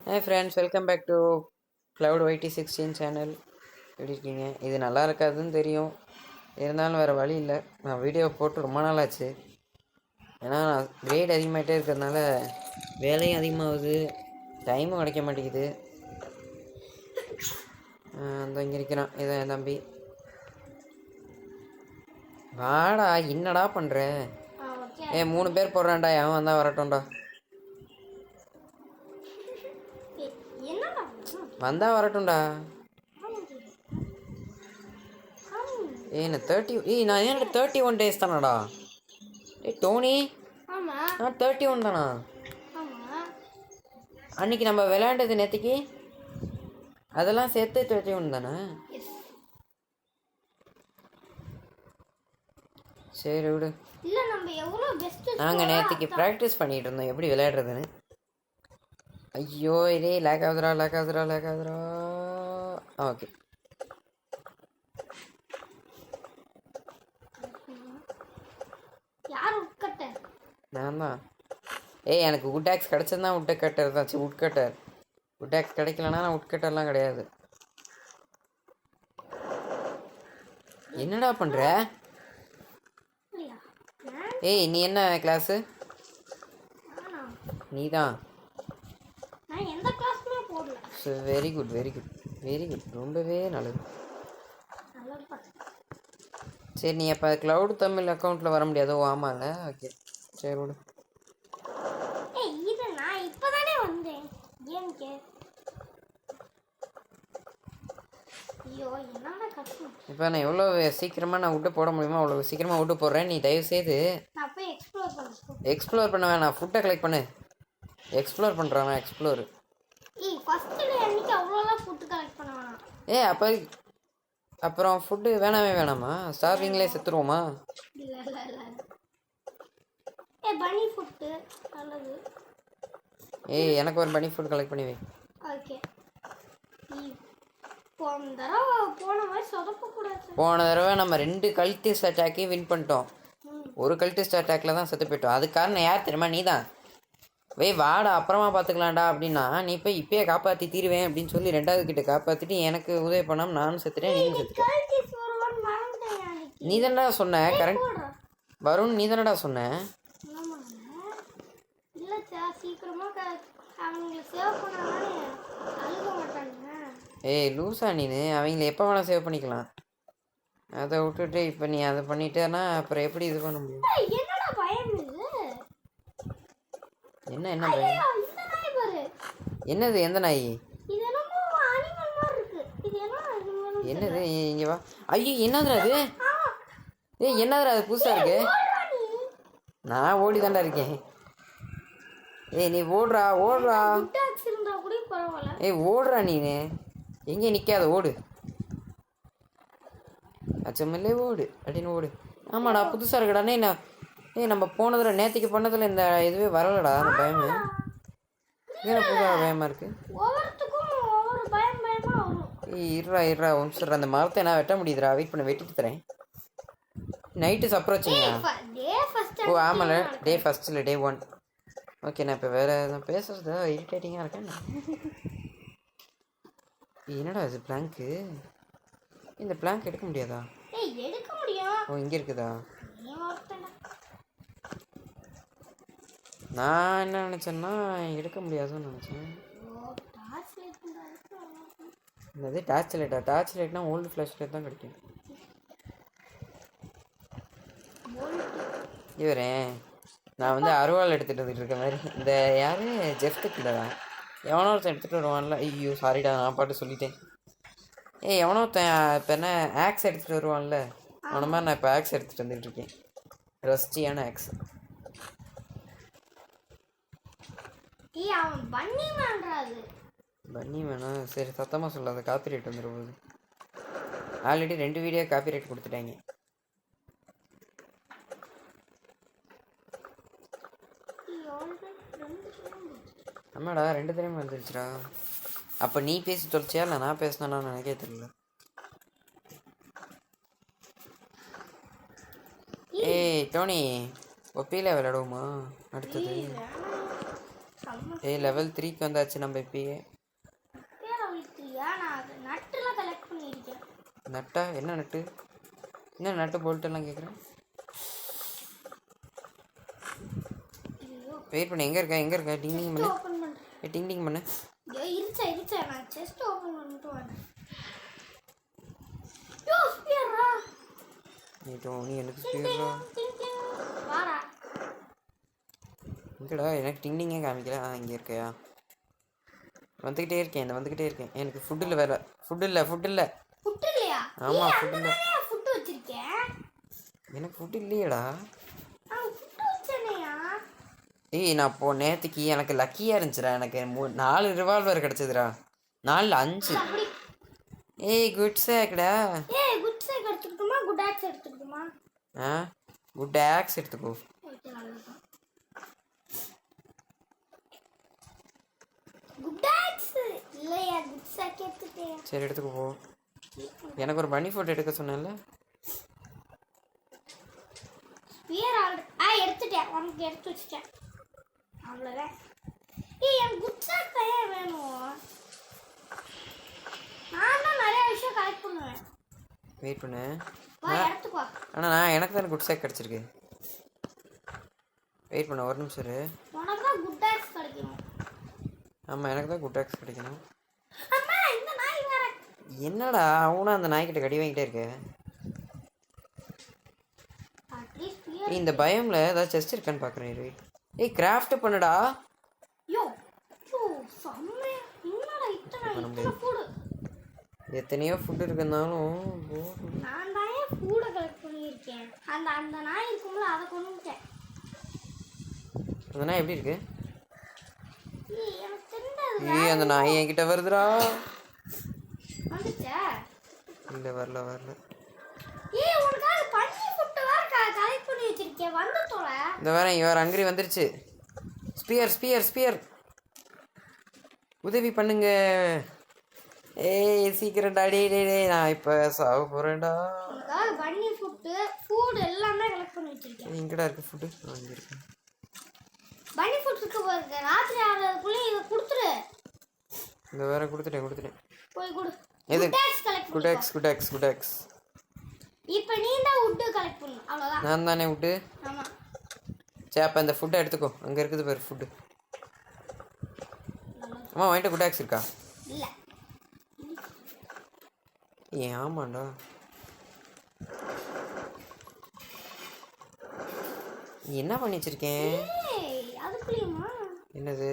Hi friends, welcome back to cloud YT16 channel. எப்படி இருக்கீங்க? இது நல்லா இருக்காதுன்னு தெரியும், இருந்தாலும் வேறு வழி இல்லை. நான் வீடியோ போட்டு ரொம்ப நாள் ஆச்சு. ஏன்னா கிரேட் அதிகமாகிட்டே இருக்கிறதுனால வேலையும் அதிகமாகுது, டைமும் கிடைக்க மாட்டேங்குது. அந்த இங்கே இருக்கிறான், இதான் என் தம்பி. வாடா, என்னடா பண்ணுற? 3 பேர் போடுறான்டா, அவன் வந்தால் வரட்டும்டா. வந்தா வரட்டும்டா. நான் 31 days தானடா. டோனி, நான் 31 தானா? அன்னைக்கு நம்ம விளையாண்டது நேற்றுக்கு அதெல்லாம் சேர்த்து 31 தானே? சரி விடு. நாங்கள் நேற்றுக்கு ப்ராக்டிஸ் பண்ணிகிட்டு இருந்தோம் எப்படி விளையாடுறதுன்னு. ஐயோ, இதே லேக் ஆகுதுரா. ஓகே, நான் தான். எனக்கு வுட் ஆக்ஸ் கிடச்சதுனா வுட் கட்டர் தான். Wood cutter. வுட் ஆக்ஸ் கிடைக்கலனா வுட் கட்டர்லாம் கிடையாது. என்னடா பண்ணுற? நீ என்ன கிளாஸு? நீ தான். வெரி குட், ரொம்பவே நல்லது. சரி, நீ அப்போ க்ளவுட் தமிழ் அக்கௌண்ட்டில் வர முடியாதோ? ஆமாங்க. ஓகே, சரி விடு. இப்போ நான் எவ்வளோ சீக்கிரமாக நான் விட்டு போட முடியுமோ அவ்வளோ சீக்கிரமாக விட்டு போடுறேன். நீ தயவுசெய்து எக்ஸ்ப்ளோர் பண்ண வேணாம், ஃபுட்டை கலெக்ட் பண்ணு. எக்ஸ்ப்ளோர் பண்ணுறான் எக்ஸ்ப்ளோர். அப்போ அப்புறம் ஃபுட்டு வேணாமா? ஸ்டார்விங்லேயே செத்துருவோமா? எனக்கு ஒரு பனி ஃபுட் கலெக்ட் பண்ணி வை. போன தடவை நம்ம 2 கல்டிஸ்ட் அட்டாக்கே வின் பண்ணிட்டோம். ஒரு கல்டிஸ்ட் அட்டாக்ல தான் செத்து போயிட்டோம். அதுக்கு காரணம் யார் தெரியுமா? நீ தான். வாடா, அப்புறமா பார்த்துக்கலாம்டா அப்படின்னா நீ போய் இப்பயே காப்பாற்றி தீருவேன் அப்படின்னு சொல்லி 2வது கிட்ட காப்பாற்றிட்டு எனக்கு உதவி பண்ணாமல் நானும் செத்துட்டேன், நீயும் செத்துட்டேன். நீ தானடா சொன்ன கரண்ட் வருண், நீ தானடா சொன்ன. லூசா நீனு. அவங்கள எப்போ வேணால் சேவ் பண்ணிக்கலாம். அதை விட்டுட்டு இப்போ நீ அதை பண்ணிட்டேன்னா அப்புறம் எப்படி இது பண்ண முடியும்? என்ன பயம்? என்னது? எந்த நாய்? என்னது? இங்கே வா. ஐயோ, என்னதுடா அது? என்னதுடா அது? புதுசாக இருக்கு. நான் ஓடி தாண்டா இருக்கேன். நீ ஓடுறா. ஓடுறா நீனு. எங்கே நிற்காத, ஓடு. அச்சமில்லே ஓடு அப்படின்னு ஓடு. ஆமாடா, புதுசாக இருக்குடானே. நான் நம்ம போனதில் நேற்றுக்கு பண்ணதில் இந்த இதுவே வரலடா. அந்த பயமே ஏன்னா புதுசாக பயமாக இருக்கு. இருறா வம்சர். அந்த மரத்தை நான் வெட்ட முடியுதுடா. வெயிட் பண்ண, வெட்டிட்டு தரேன். நைட்டு சப்ரோச்சிங்க. ஆமாம்ல, டே ஃபஸ்ட்டில் டே 1. ஓகே, நான் இப்போ வேறு எதுவும் பேசுறது இரிட்டேட்டிங்காக இருக்கேன். என்னடா இது பிளாங்க்கு? இந்த பிளாங்க் எடுக்க முடியாதா? இங்கே இருக்குதா? நான் என்ன நினச்சேன்னா எடுக்க முடியாதுன்னு நினச்சேன். என்னது டார்ச் லைட்டா? டார்ச் லைட்னா ஓல்டு ஃப்ளாஷ் லைட் தான் கிடைக்கும். இவரே, நான் அருவாள் எடுத்துகிட்டு வந்துட்டு இருக்க மாதிரி. இந்த யார் ஜெஃப்ட்டுக்கிட்ட தான் எவனோ ஒருத்தன் எடுத்துகிட்டு வருவான்ல. ஐயோ சாரிடா, நான் பாட்டு சொல்லிட்டேன். எவனோ ஒருத்தன் இப்போ என்ன ஆக்ஸ் எடுத்துகிட்டு வருவான்ல, அவன மாதிரி நான் இப்போ ஆக்ஸ் எடுத்துகிட்டு வந்துட்டு இருக்கேன். ரஸ்டியான ஆக்ஸ். பன்னி வேணாம். சரி, சத்தமாக சொல்லாத, காப்பி ரைட் வந்துடும்போது. ஆல்ரெடி 2 வீடியோ காப்பி ரைட் கொடுத்துட்டாங்க. ஆமாடா, 2 தடவை வந்துருச்சுடா. அப்போ நீ பேசி தொலைச்சியா இல்லை நான் பேசினா எனக்கே தெரியல. டோனி, ஒப்பியில் விளையாடுவோமா அடுத்தது? ஏய் லெவல் 3க்கு வந்தாச்சு நம்ம இப்பயே. லெவல் 3யா? நான் அது நட்டுலாம் கலெக்ட் பண்ணியிருக்கேன். நட்டா? என்ன நட்டு? என்ன நட்டு போல்ட்டெல்லாம் கேட்குறேன். வெயிட் பண்ணு. எங்கே இருக்க டிங் டிங் பண்ணு. ஓப்பன் பண்ணுறேன். டிங் டிங் பண்ணு. இருச்சா நான் செஸ்ட் ஓப்பன் பண்ணிட்டு வரேன். யோ ஸ்பியரா. நீ எனக்கு ஸ்பியரா. வாடா. எங்கடா எனக்கு டிங் டிங்கே காமிக்கல. இங்கே இருக்கையா? வந்துக்கிட்டே இருக்கேன். எனக்கு ஃபுட் இல்லை வேற. ஃபுட் இல்லை. ஃபுட் இல்லையா? ஆமாம் ஃபுட் இல்லை. ஃபுட் வச்சிருக்கேன். எனக்கு ஃபுட் இல்லையேடா. ஃபுட் வச்சேனையா? ஏய் நான் நேற்றுக்கு எனக்கு லக்கியாக இருந்துச்சுடா. எனக்கு 4 ரிவால்வர் கிடச்சிதுடா. 4 5. ஏய் குட் சேக்டா. குட் சேக் எடுத்துக்கிட்டுமா? குட் ஆக்ஸ் எடுத்துக்கிட்டுமா? குட் ஆக்ஸ் எடுத்துக்கோ. குட் ஆக்ஸ் இல்லையா? குட் சேக் எடுத்துட்டேன். சரி எடுத்துக்கோ போ. எனக்கு ஒரு பனி ஃபோட்டோ எடுக்க சொன்னேன்ல. ஸ்பியர் எடுத்துட்டேன். உனக்கு எடுத்து வச்சுட்டேன். அவ்வளோதான். எனக்கு குட் சேக் தான் வேணும். நான் தான் நிறைய விஷயம் கலெக்ட் பண்ணுவேன். வெயிட் பண்ணு. எடுத்துக்கோ. ஆனால் எனக்கு தானே குட் சேக் கிடச்சிருக்கு. வெயிட் பண்ண ஒரு நிமிஷம் இரு. உனக்கு தான் குட் ஆக்ஸ் கிடைக்கணும். ஆமாம் எனக்கு தான் குட் ஆக்ஸ் கிடைக்கணும். அம்மா இந்த நாய் வேற. என்னடா அவனும் அந்த நாய்கிட்ட கடி வாங்கிட்டே இருக்க. இந்த பயம்ல ஏதாவது செஸ்ட் இருக்கான்னு பார்க்குறேன். ஏய் கிராஃப்ட் பண்ணுடா. எத்தனையோ ஃபுட் இருக்குனாலும் நான் தான் ஃபுட் கலெக்ட் பண்ணியிருக்கேன். அந்த நாய் இருக்கும்ல அதை கொண்டுட்டேன். அந்த நாய் எப்படி இருக்கு? எனக்கு தெரியாது. ஏய் அந்த நாய் என்கிட்ட வருதுடா. வந்துச்சா? இல்லை வரல. உனக்காக பன்னி ஃபுட் வேற கலெக்ட் பண்ணி வச்சிருக்கேன். வந்துட்டோல. இந்த வேற இவர் அங்கிரி வந்துருச்சு. ஸ்பியர் உதவி பண்ணுங்க. ஏய் சீக்கிரம் டாடி. நான் இப்போ சாக போகிறேன்டா. உனக்காக பன்னி ஃபுட் எல்லாமே கலெக்ட் பண்ணி வச்சிருக்கேன். எங்கடா இருக்கு ஃபுட்டு? இங்கே இருக்கு. பன்னி ஃபுட் இருக்கு பாருங்க. ராத்திரி ஆகிறதுக்குள்ளே இதை கொடுத்துரு. இந்த வேற கொடுத்துட்டேன். போய் கொடு. எது? Good axe. இப்போ நீ தான் வுட் கலெக்ட் பண்ணு. அவ்வளவுதான். நான் தானே வுட். ஆமா. சரி அப்போ இந்த ஃபுட்டை எடுத்துக்கோ. அங்கே இருக்குது பாரு ஃபுட்டு. அம்மா வாங்கிட்டு குட் ஆக்ஸ் இருக்கா? இல்லை. ஆமாண்டா. நீ என்ன பண்ணி வச்சிருக்கேன்? அதுக்குள்ளேயுமா? என்னது?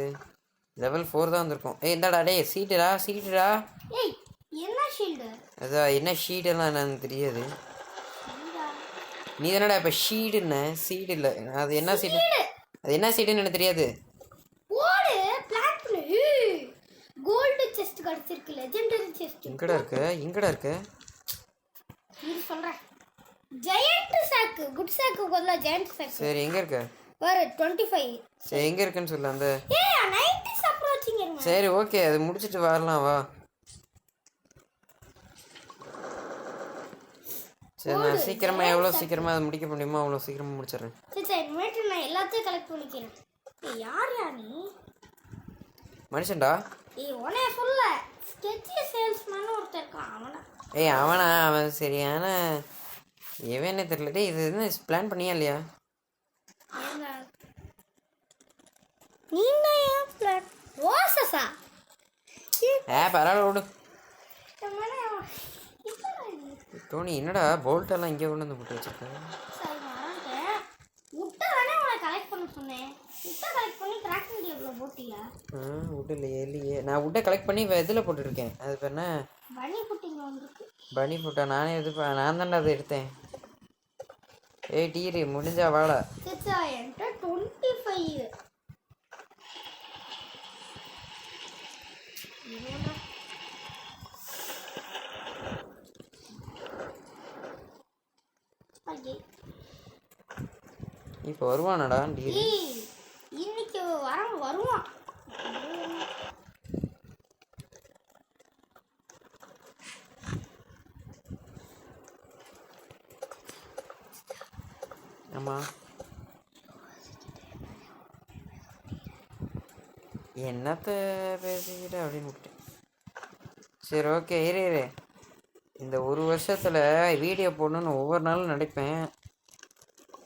லெவல் 4 தான் வந்திருக்கும். இந்தாடா டேய் சீட்டுடா. என்ன ஷீல்டு? அதான் என்ன ஷீடெல்லாம் என்னன்னு தெரியாது. நீ தானடா இப்போ ஷீடுன்னு. சீடு இல்லை அது என்ன சீடு? அது என்ன சீடுன்னு எனக்கு தெரியாது. ஓடு பிளான் பண்ணு. கோல்டு செஸ்ட் கிடைச்சிருக்கு. Legendary chest. எங்கடா இருக்கு? நீ சொல்ற. Giant shark. குட் சாக் கொல்ல ஜெயண்ட் சாக். சரி எங்க இருக்க? பாரு 25. சரி எங்க இருக்குன்னு சொல்லு. அந்த 90 அப்ரோச்சிங் இருங்க. சரி ஓகே அது முடிச்சிட்டு வரலாம் வா. சரி நான் எவ்வளோ சீக்கிரமா அதை முடிக்க முடியுமோ அவ்வளோ சீக்கிரமா முடிச்சிடுறேன். சரி இனிமேட்டு நான் எல்லாத்தையும் கலெக்ட் பண்ணிக்கிறேன். யார் நீ? மனுஷன்டா. உனே சொல்ல. ஸ்கெட்ச் சேல்ஸ்மேன் ஒருத்தர் இருக்கான். அவன் சரியான எவனே தெரியல. இது என்ன பிளான் பண்ணியா இல்லையா? பரவாயில்ல விடு. டோனி என்னடா போல்ட்டெல்லாம் இங்கே கொண்டு வந்து போட்டு வச்சிருக்கேன். வுட் இல்லையே. நான் வுட்டை கலெக்ட் பண்ணி இதில் போட்டுருக்கேன். அது பேர் என்ன? பனி ஃபுட்டா? நான் தானே அதை எடுத்தேன். ஏய் டீரு முடிஞ்சா வாடா. 25. இப்போ வருவானடா டீரு? இன்னைக்கு வருவான். ஆமா என்னத்த பேசிக்கிட்ட அப்படின்னு விட்டேன். சரி ஓகே இரு. இந்த ஒரு வருஷத்தில் வீடியோ போடணுன்னு ஒவ்வொரு நாளும் நினைப்பேன்,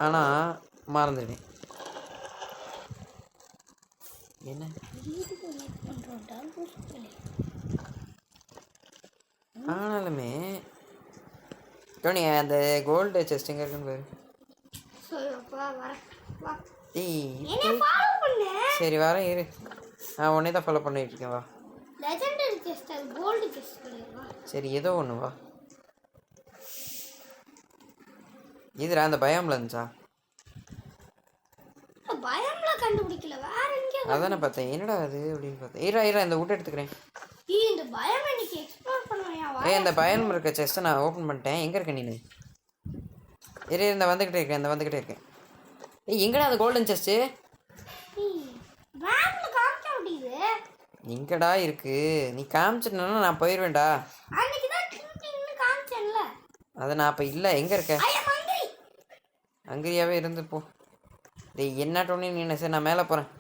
ஆனால் மறந்துடுவேன். என்ன ஆனாலுமே டோனி அந்த கோல்டு செஸ்ட் எங்கே இருக்குன்னு பாரு. சரி வரேன் இரு, நான் உடனே தான் ஃபாலோ பண்ணிட்டு இருக்கேன். வா சரி ஏதோ ஒன்று வா. இதுடா அந்த பயம்ல இருந்துச்சா? பயம்ல கண்டுபிடிக்கல, வேற எங்க அதானே பார்த்தேன். என்னடா அது அப்படின்னு பார்த்தேன். ஈரா இந்த வுட் எடுத்துக்கிறேன். இந்த பயம் எனக்கு எக்ஸ்ப்ளோர் பண்ணுவேன். இந்த பயம் இருக்க செஸ்ட்டை நான் ஓப்பன் பண்ணிட்டேன். எங்கே இருக்க நீ? இந்த வந்துக்கிட்டே இருக்கேன். எங்கடா அந்த கோல்டன் செஸ்ட்டு? மேப்ல காமிக்க முடியுது. எங்கடா இருக்கு? நீ காமிச்சிட்டனா நான் போயிடுவேன்டா. அன்னைக்கு தான் கிளிங்னு காமிச்சேன்ல. அதை நான் அப்போ இல்லை. எங்கே இருக்க? அங்கேயாவே இருந்து போ. டேய் என்ன டோனி நீ? சரி நான் மேலே போகிறேன்.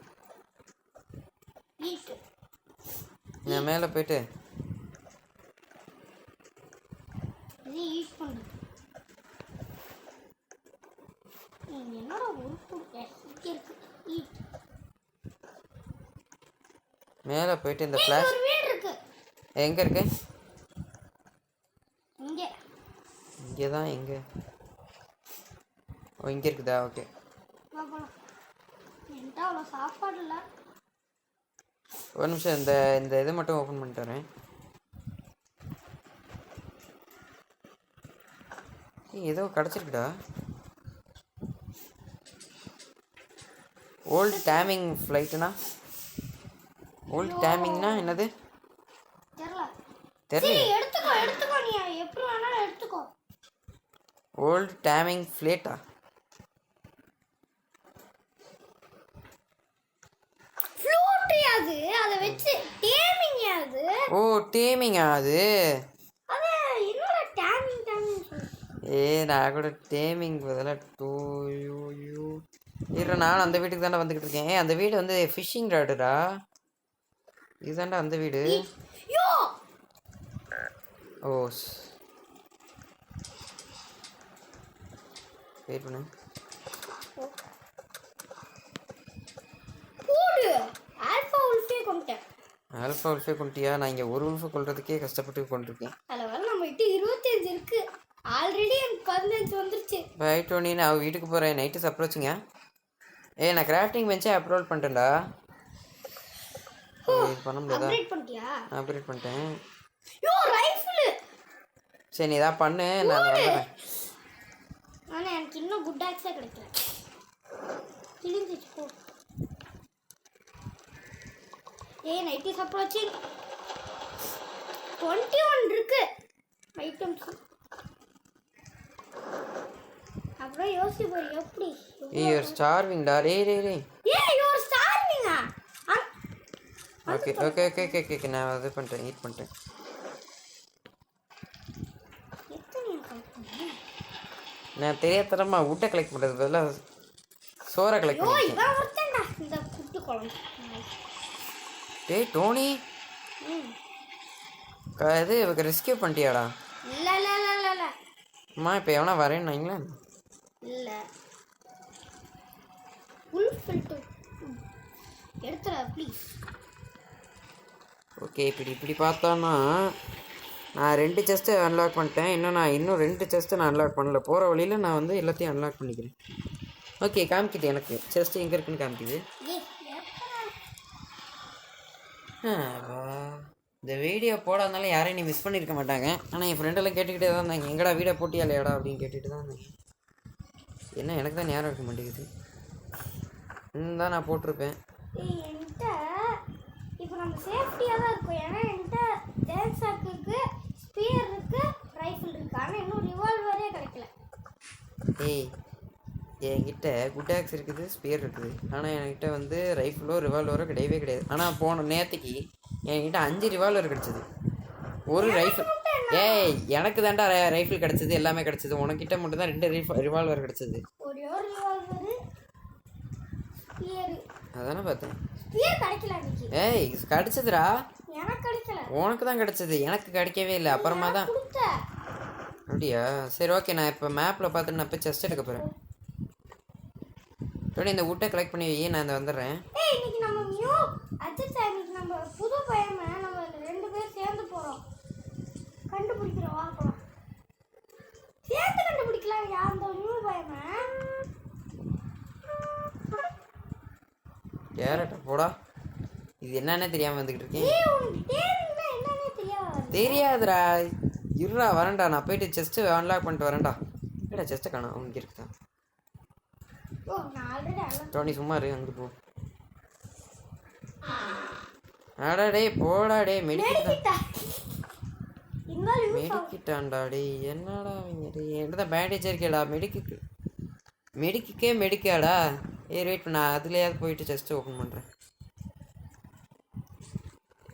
நான் மேலே போயிட்டு மேலே போயிட்டு இந்த ஃப்ளாஷ் எங்கே இருக்கு? இங்கே தான். எங்கே? ஓ இங்கே இருக்குதா? ஓகே சாப்பாடு இல்லை. ஒரு நிமிஷம் இந்த இதை மட்டும் ஓப்பன் பண்ணிட்டு வரேன். ஏதோ கிடச்சிருக்குடா. ஓல்டு டைமிங் ஃப்ளைட்டுனா? ஓல்டு டைமிங்னா என்னது தெரியல. எடுத்துக்கோ நீ எப்படி வேணாலும் எடுத்துக்கோ. ஓல்டு டைமிங் ஃப்ளைட்டா? அதை வச்சு டேமிங் அது. ஓ டேமிங்கா அது? அது என்னடா டேமிங் நான் கூட டேமிங் பதிலாக டூ நான் அந்த வீட்டுக்கு தானே வந்துக்கிட்டு இருக்கேன். அந்த வீடு வந்து ஃபிஷிங் ராடுடா. இதுதான்டா அந்த வீடு. ஓ வெயிட் பண்ணு. ஆல்ஃபா உல்ஃபே கொண்டுட்டியா? நான் இங்கே ஒரு உல்ஃபை கொள்றதுக்கே கஷ்டப்பட்டு கொண்டிருக்கேன். நம்மகிட்ட 25 இருக்கு. ஆல்ரெடி எனக்கு 15 வந்துருச்சு. பை டோனி, நான் வீட்டுக்கு போகிறேன். நைட்டு சாப்பிட்றச்சுங்க. நான் கிராஃப்டிங் பெஞ்சே அப்லோட் பண்ணிட்டேன்டா. இது பண்ண முடியாதா? அப்கிரேட் பண்ணிட்டேன். சரி நீ இதாக பண்ணு, நான் வந்துடுறேன். ஆனால் எனக்கு இன்னும் குட் ஆக்ஸே கிடைக்கல. கிழிஞ்சிச்சு போ. நைட்டி சாப்பிடாச்சு. 21 இருக்கு ஐட்டம்ஸ். அப்புறம் யோசிச்சு போய் எப்படி? யூஆர் ஸ்டார்விங் டா. ரே யூஆர் ஸ்டார்விங்கா? ஓகே நான் அது பண்ணிட்டேன். ஈட் பண்ணிட்டேன். நான் தெரியாதரமா வுட்டை கலெக்ட் பண்ணுறது பதிலாக சோறை கலெக்ட் பண்ணுறேன். இந்த குட்டு குழம்பு. டேய் டோனி, இது ரெஸ்கியூ பண்ணிட்டியாடா? இல்லை அம்மா இப்போ எவனா வரேன்னாங்களா? இல்லை உல்ஃப் ஃபில்டர் எடுத்துடா ப்ளீஸ். ஓகே இப்படி பார்த்தோன்னா நான் 2 செஸ்ட்டு அன்லாக் பண்ணிட்டேன். இன்னும் 2 செஸ்ட்டு நான் அன்லாக் பண்ணல. போகிற வழியில் நான் வந்து எல்லாத்தையும் அன்லாக் பண்ணிக்கிறேன். ஓகே காமிக்குது எனக்கு செஸ்ட்டு எங்கே இருக்குன்னு காமிக்குது. இந்த வீடியோ போடாதனால யாரையும் நீ மிஸ் பண்ணியிருக்க மாட்டாங்க. ஆனால் என் ஃப்ரெண்டெல்லாம் கேட்டுக்கிட்டே தான் இருந்தாங்க, எங்கடா வீடியோ போட்டியா இல்லையாடா அப்படின்னு கேட்டுகிட்டு தான் இருந்தாங்க. என்ன எனக்கு தான் ஞாபகம் இருக்க மாட்டேங்குது. தான் நான் போட்டிருப்பேன். என்கிட்ட இப்போ நம்ம சேஃப்டியாக தான் இருக்கும். ஏன்னா என்கிட்ட ஜேக்ஸாக்கு ஸ்பியர் இருக்கு, ரைஃபிள் இருக்கு. ஆனால் இன்னும் ரிவால்வரே கிடைக்கல. என்கிட்ட குட் ஆக்ஸ் இருக்குது, ஸ்பியர் இருக்குது. ஆனால் என்கிட்ட வந்து ரைஃபிளோ ரிவால்வரோ கிடையவே கிடையாது. ஆனால் போன நேற்றுக்கு என்கிட்ட 5 ரிவால்வர் கிடச்சிது, ஒரு ரைஃபிள். எனக்கு தாண்டா ரைஃபிள் கிடச்சிது, எல்லாமே கிடச்சிது. உனக்கிட்ட மட்டும் தான் 2 ரிவால்வர் கிடச்சிது. அதானே பார்த்தேன். ஸ்பியர் கிடைக்கல அன்னைக்கு. ஏய் கிடைச்சதுடா. எனக்கு கிடைக்கல. உனக்கு தான் கிடைச்சது, எனக்கு கிடைக்கவே இல்லை. அப்புறமா தான். அப்படியா? சரி ஓகே, நான் இப்போ மேப்பில் பார்த்துட்டு நான் போய் செஸ்ட் எடுக்க போகிறேன். டோனி இந்த வுட்டை கலெக்ட் பண்ணி வை, நான் இந்த வந்துடுறேன். ஏய் இன்னைக்கு நம்ம நியூ அஜித் இன்னைக்கு நம்ம புது பையனை நம்ம 2 பேர் சேர்ந்து போறோம். கண்டுபிடிக்கிறோம், வா போலாம். சேர்ந்து கண்டுபிடிக்கலாம் யார் அந்த நியூ பையனை. கேரட்டா போடா. இது என்னன்னே தெரியாமல் வந்துக்கிட்டு இருக்கேன். ஏய் உனக்கு தேரினா என்னன்னே தெரியாது. தெரியாதுடா. இருடா வரேன்டா, நான் போயிட்டு செஸ்ட்டு அன்லாக் பண்ணிட்டு வரேன்டா. ஏடா செஸ்ட்டை காணோம், அவங்க இருக்குதா? ஓ நான் ஆல்ரெடி டோனி சும்மா இரு, அங்கே போ. ஆடா டேய் போடா டே. மெடிக்கிட்டான்டா டே. என்னடா அவங்க டே, என்கிட்ட தான் பேண்டேஜ் இருக்கேடா. மெடிக்கே மெடிக்காடா. வெயிட் பண்ண, நான் அதுலேயாவது போயிட்டு செஸ்ட்டு ஓப்பன் பண்ணுறேன்.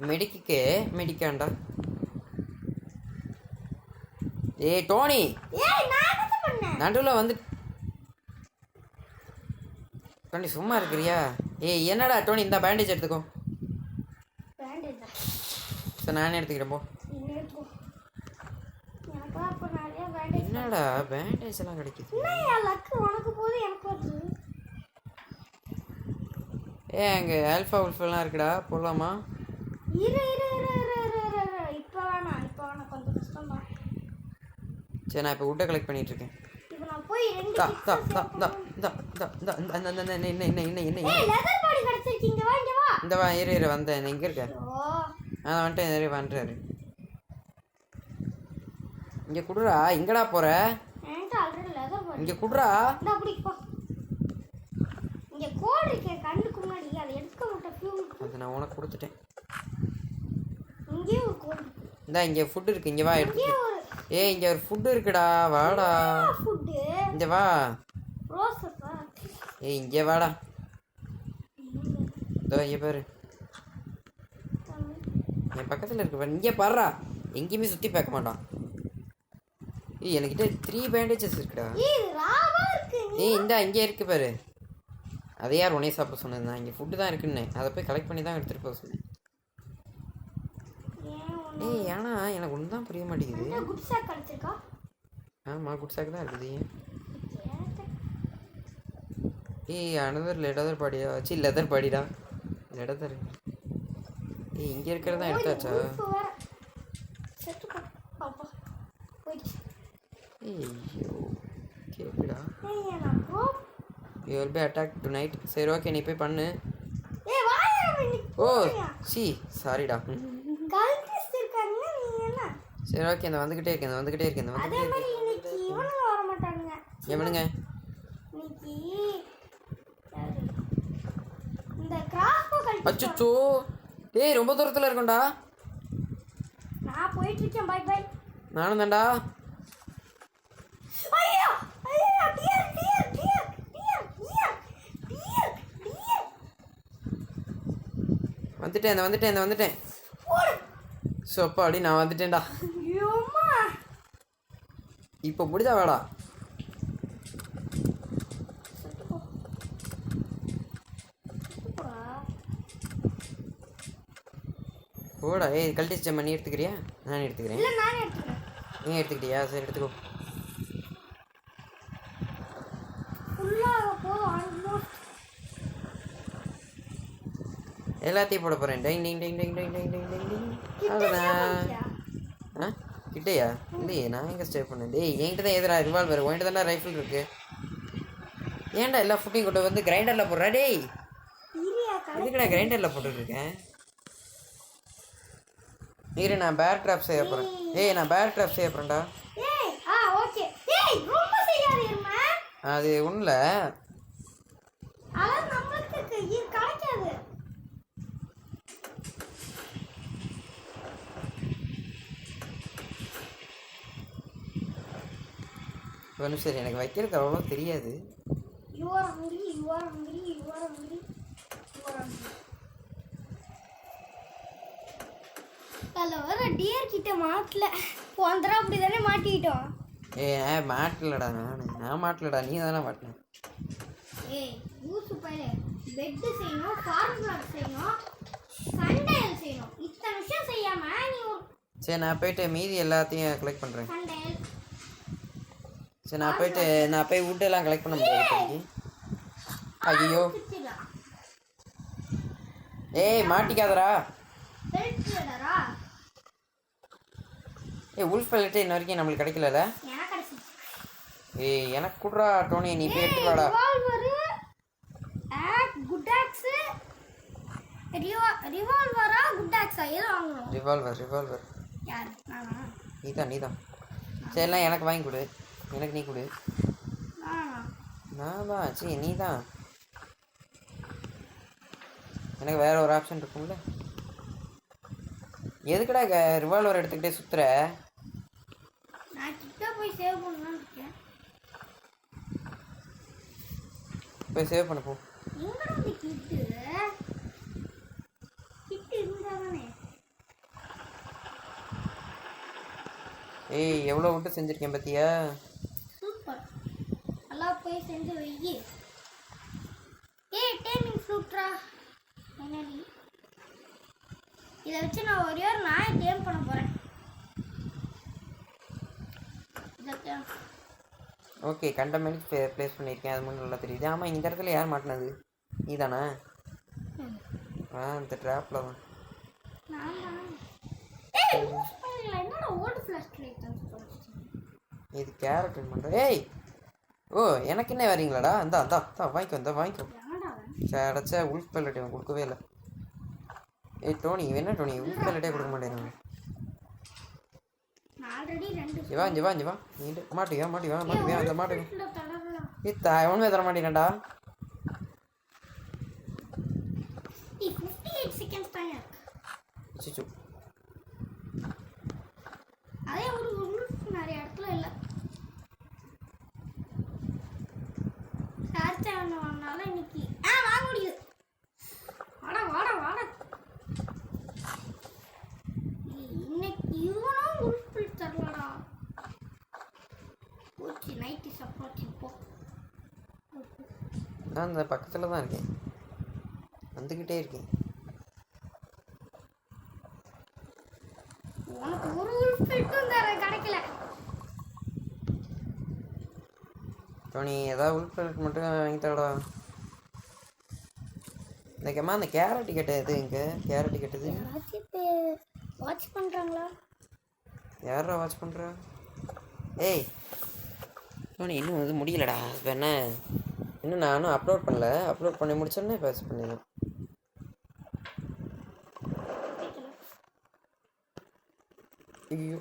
மெடிக்கே மெடிக்காண்டா. ஏய் டோனி, நடுவில் வந்து டோனி சும்மா இருக்கிறியா? ஏய் என்னடா டோனி, இந்த பேண்டேஜ் எடுத்துக்கோ. சரி நானே எடுத்துக்கிறேன் போ. என்னடா பேண்டேஜ் எல்லாம் கிடைக்குது? ஏ அங்கே ஆல்ஃபா உல்ஃபெல்லாம் இருக்குடா, போடலாமா? சரி நான் இப்போ வுட்டை கலெக்ட் பண்ணிட்டு இருக்கேன். இந்த வா இரு வந்தேன். எங்கே இருக்க? நான் வந்துட்டேன். வந்துட்டாரு. இங்கே குடுறா. எங்கடா போற? இங்கே குடுறா. அது நான் உனக்கு கொடுத்துட்டேன். இந்தா இங்கே ஃபுட் இருக்கு, இங்கே வா எடுத்து. ஏய் இங்கே ஒரு ஃபுட் இருக்குடா, வாடா. இங்கே வா. ஏய் இங்கே வாடா. இதோ இங்கே பாரு, என் பக்கத்தில் இருக்கு பாரு. இங்கே பாருடா, எங்கேயுமே சுற்றி பார்க்க மாட்டான். ஏய் என்கிட்ட 3 பேண்டேஜஸ் இருக்குடா. ஏய் இந்தா இங்கே இருக்கு பாரு. அதை யார் உனே சாப்பிட சொன்னது? நான் இங்கே ஃபுட்டு தான் இருக்குன்னு அதை போய் கலெக்ட் பண்ணி தான் எடுத்துகிட்டு போக சொல்லி. ஏய் ஆனால் எனக்கு ஒன்று தான் புரிய மாட்டேங்குது. ஆமாம் குட் சாக் தான் இருக்குது. ஏய் அனதர் லெதர் பாடியா? சி லெதர் பாடிடா, லெதர். ஏய் இங்கே இருக்கிறதா எடுத்தாச்சா? ஏய் கேக்குடா. You will be attack tonight. சரி ஓகே நீ போய் பண்ணு. ஓ சி சாரிடா. சரி ஓகே இந்த வந்துக்கிட்டே இருக்கேன். எவனுங்க? அச்சோ ஏய் ரொம்ப தூரத்தில் இருக்கேன்டா. நான் போயிட்டு இருக்கேன். Bye bye. நானும் தான்டா. வந்துட்டேன். சொப்பாடி நான் வந்துட்டேன்டா. இப்போ முடிஞ்சா வேடா. போடா. ஏய் கழட்டிச்ச மணி எடுத்துக்கிறியா? நான் எடுத்துக்கிறேன். நீ எடுத்துக்கிட்டியா? சரி எடுத்துக்கோ. எல்லாத்தையும் போட போகிறேன். டைங் டிங் டிங் டிங் டிங் டிங் டிங் டிங் டிங். அவ்வளோதான். ஆ கிட்டையா? இல்லையே நான் எங்கே ஸ்டே பண்ணேன்? டேய் என்கிட்ட தான் எதிராக ரிவால்வர், உன்கிட்ட தானே ரைஃபிள் இருக்கு. ஏன்டா எல்லா ஃபுட்டையும் கொண்டு வந்து கிரைண்டரில் போடுறா? டேய் இதுக்கு நான் கிரைண்டரில் போட்டுருக்கேன். இரு நான் பேர் ட்ராப் செய்ய போகிறேன். ஏய் நான் பேர் ட்ராப் செய்ய போகிறேன்டா. அது ஒன்றும் இல்லை. ஒன்றும் சரி எனக்கு வைக்கிறது அவ்வளோ தெரியாது. டியர் கிட்ட மாட்டல போந்தரா அப்படி தானே மாட்டிட்டோம். ஏய் மாட்டலடா, நான் மாட்டலடா, நீ தானே மாட்டின. ஏய் ஊசு பையில பெட் செய்யணும், ஃபார்ம் பிளாக் செய்யணும், சண்டைல் செய்யணும். இத்தனை விஷயம் செய்யாம நீ சரி நான் போயிட்டு மீதி எல்லாத்தையும் கலெக்ட் பண்ணுறேன். சண்டைல் சரி நான் போய் வுட்டெல்லாம் கலெக்ட் பண்ண முடியாது. ஐயோ ஏய் மாட்டிக்காதரா. பெல்ட்லடா. உல்ஃப் பெல்லட் இன்ன வரைக்கும் நம்மளுக்கு கிடைக்கலல. எனக்கு கிடைச்சு. எனக்கு குடுறா டோனி, நீ போய் எடுத்துவாடா. குட் ஆக்ஸ் ரிவால்வரா குட் ஆக்ஸா ஏதோ வாங்கணும். ரிவால்வர் யார்? நானா? நீதான். சரிலாம் எனக்கு வாங்கி கொடு. எனக்கு நீ கொடு. நான் தான். சரி நீ தான். எனக்கு வேற ஒரு ஆப்ஷன் இருக்கும்ல. எதுக்குடா ரிவால்வர் எடுத்துக்கிட்டே சுத்துற? நான் கிட்ட போய் சேவ் பண்ணலாம்னு இருக்கேன். போய் சேவ் பண்ண போ. எங்கடா இந்த கிட்டு இருந்தாதானே. எவ்வளோ விட்டு செஞ்சுருக்கேன் பார்த்தியா? சூப்பர். நல்லா போய் செஞ்சு வை. டேமிங் ஃப்ளூட்ரா. என்னடி இதை வச்சு நான் ஒரே ஒரு நாயை டேம் பண்ண போகிறேன். ஓகே கண்டமெண்ட் ப்ளேஸ் பண்ணியிருக்கேன். அது மட்டும் நல்லா தெரியுது. ஆமாம் இந்த இடத்துல யார் மாட்டினது? நீ தானே? இந்த ட்ராப்பில் தான். இது கேரட் பண்ணுறேன். ஓ எனக்கு என்ன வரீங்களாடா? அந்த வாங்கிக்கோ. சேடச்சா உல்ஃப் பெல்லட் இவன் கொடுக்கவே இல்லை. டோனி என்ன டோனி உல்ஃப் பெல்லட்டே கொடுக்க மாட்டேங்கிறாங்க. ஜிவா நீ மாட்டியா அந்த மாட்டுக்கு ஒன்றுமே தர மாட்டேங்கிறா. சிச்சு அதே ஒரு நிறைய இடத்துல இல்லை. சார்ச்சானால இன்னைக்கு வாங்க முடியுது. வாட இன்னைக்கு இவனும் உள்ஃபில் தரலடா. ஓகே நைட்டி சப்பாத்தி போ. நான் இந்த பக்கத்தில் தான் இருக்கேன். வந்துக்கிட்டே இருக்கேன். உனக்கு ஒரு உள்ஃபில்ட்டும் கிடைக்கல. டோனி ஏதாவது உல்ஃப் பெல்லட் மட்டும் வாங்கி தரடா. இன்றைக்கம்மா அந்த கேரட் கேட்டது எங்கே? கேரட் கேட்டது வாட்ச் பண்ணுறாங்களா? யாரா வாட்ச் பண்ணுறா? டோனி இன்னும் வந்து முடியலடா. இப்போ என்ன இன்னும் நானும் அப்லோட் பண்ணல. அப்லோட் பண்ணி முடிச்சோன்னே பேஸ் பண்ணிடலாம். ஐயோ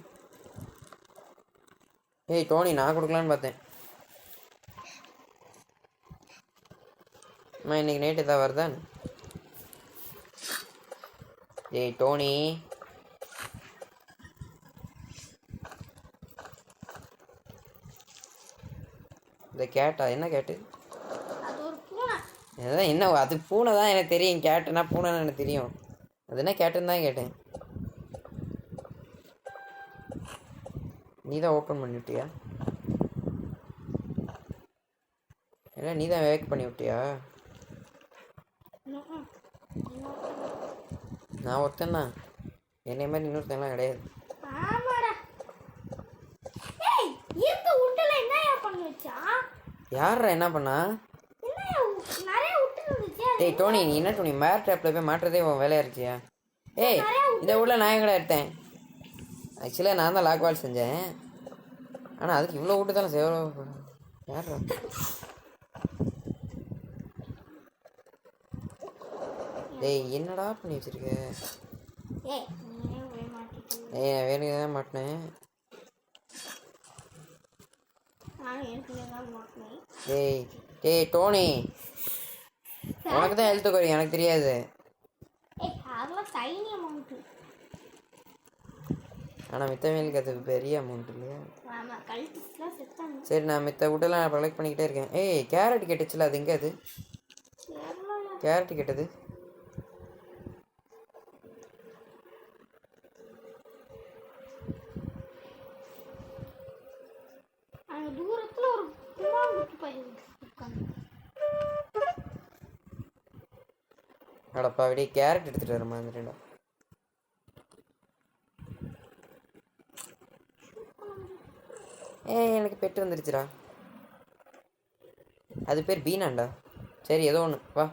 டோனி நான் கொடுக்கலான்னு பார்த்தேன். இன்னைக்கு நைட்டு தான் வருதான். டோனி இந்த கேட்டா என்ன கேட்டு? அதான் என்ன அது பூனை தான் எனக்கு தெரியும். கேட்டுனா பூனைன்னு எனக்கு தெரியும். அது என்ன கேட்டுன்னு தான் கேட்டேன். நீ தான் ஓப்பன் பண்ணி விட்டியா? இல்லை நீ தான் வேக் பண்ணி விட்டியா? நான் ஒருத்தன் தான். என்னை மாதிரி இன்னொருத்தன்லாம் கிடையாது. யாரா என்ன பண்ணா? டோனி நீ என்ன டோனி மேர் ட்ராப்பில் போய் மாட்டுறதே உன் வேலையாக இருக்கியா? இந்த ஊரில் நான் எங்கடா எடுத்தேன். ஆக்சுவலாக நான் தான் லாக் வால் செஞ்சேன். ஆனால் அதுக்கு இவ்வளோ விட்டு தானே சேவ். யாரா என்னடா பண்ணி வச்சிருக்க? நான் வேணுங்க தான் மாட்டினேன். டோனி உனக்கு தான் ஹெல்த் குறையும் எனக்கு தெரியாது. ஆனால் மித்தவங்களுக்கு அது பெரிய அமௌண்ட் இல்லையா? சரி நான் மித்த விட்டெல்லாம் கலெக்ட் பண்ணிக்கிட்டே இருக்கேன். கேரட் கேட்டுச்சுல அது எங்கே? அது கேரட் கேட்டது தூரத்துல ஒரு அடப்பா அப்படியே கேரட் எடுத்துகிட்டு வரமா அந்த ரெண்டும். எனக்கு பெட்டு வந்துருச்சுடா. அது பேர் பீனாண்டா. சரி ஏதோ ஒன்று வா.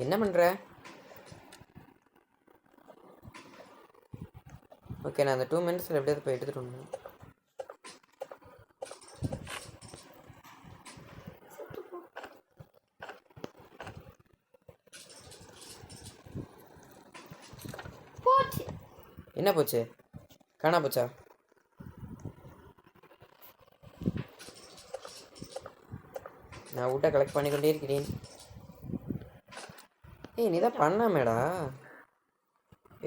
என்ன பண்ணுற? ஓகே நான் அந்த 2 மினிட்ஸில் எப்படியாவது போய் எடுத்துகிட்டு வரணும். என்ன போச்சு? காணா போச்சா? நான் விட்ட கலெக்ட் பண்ணிக்கொண்டே இருக்கிறேன். நீ தான் பண்ணாமேடா.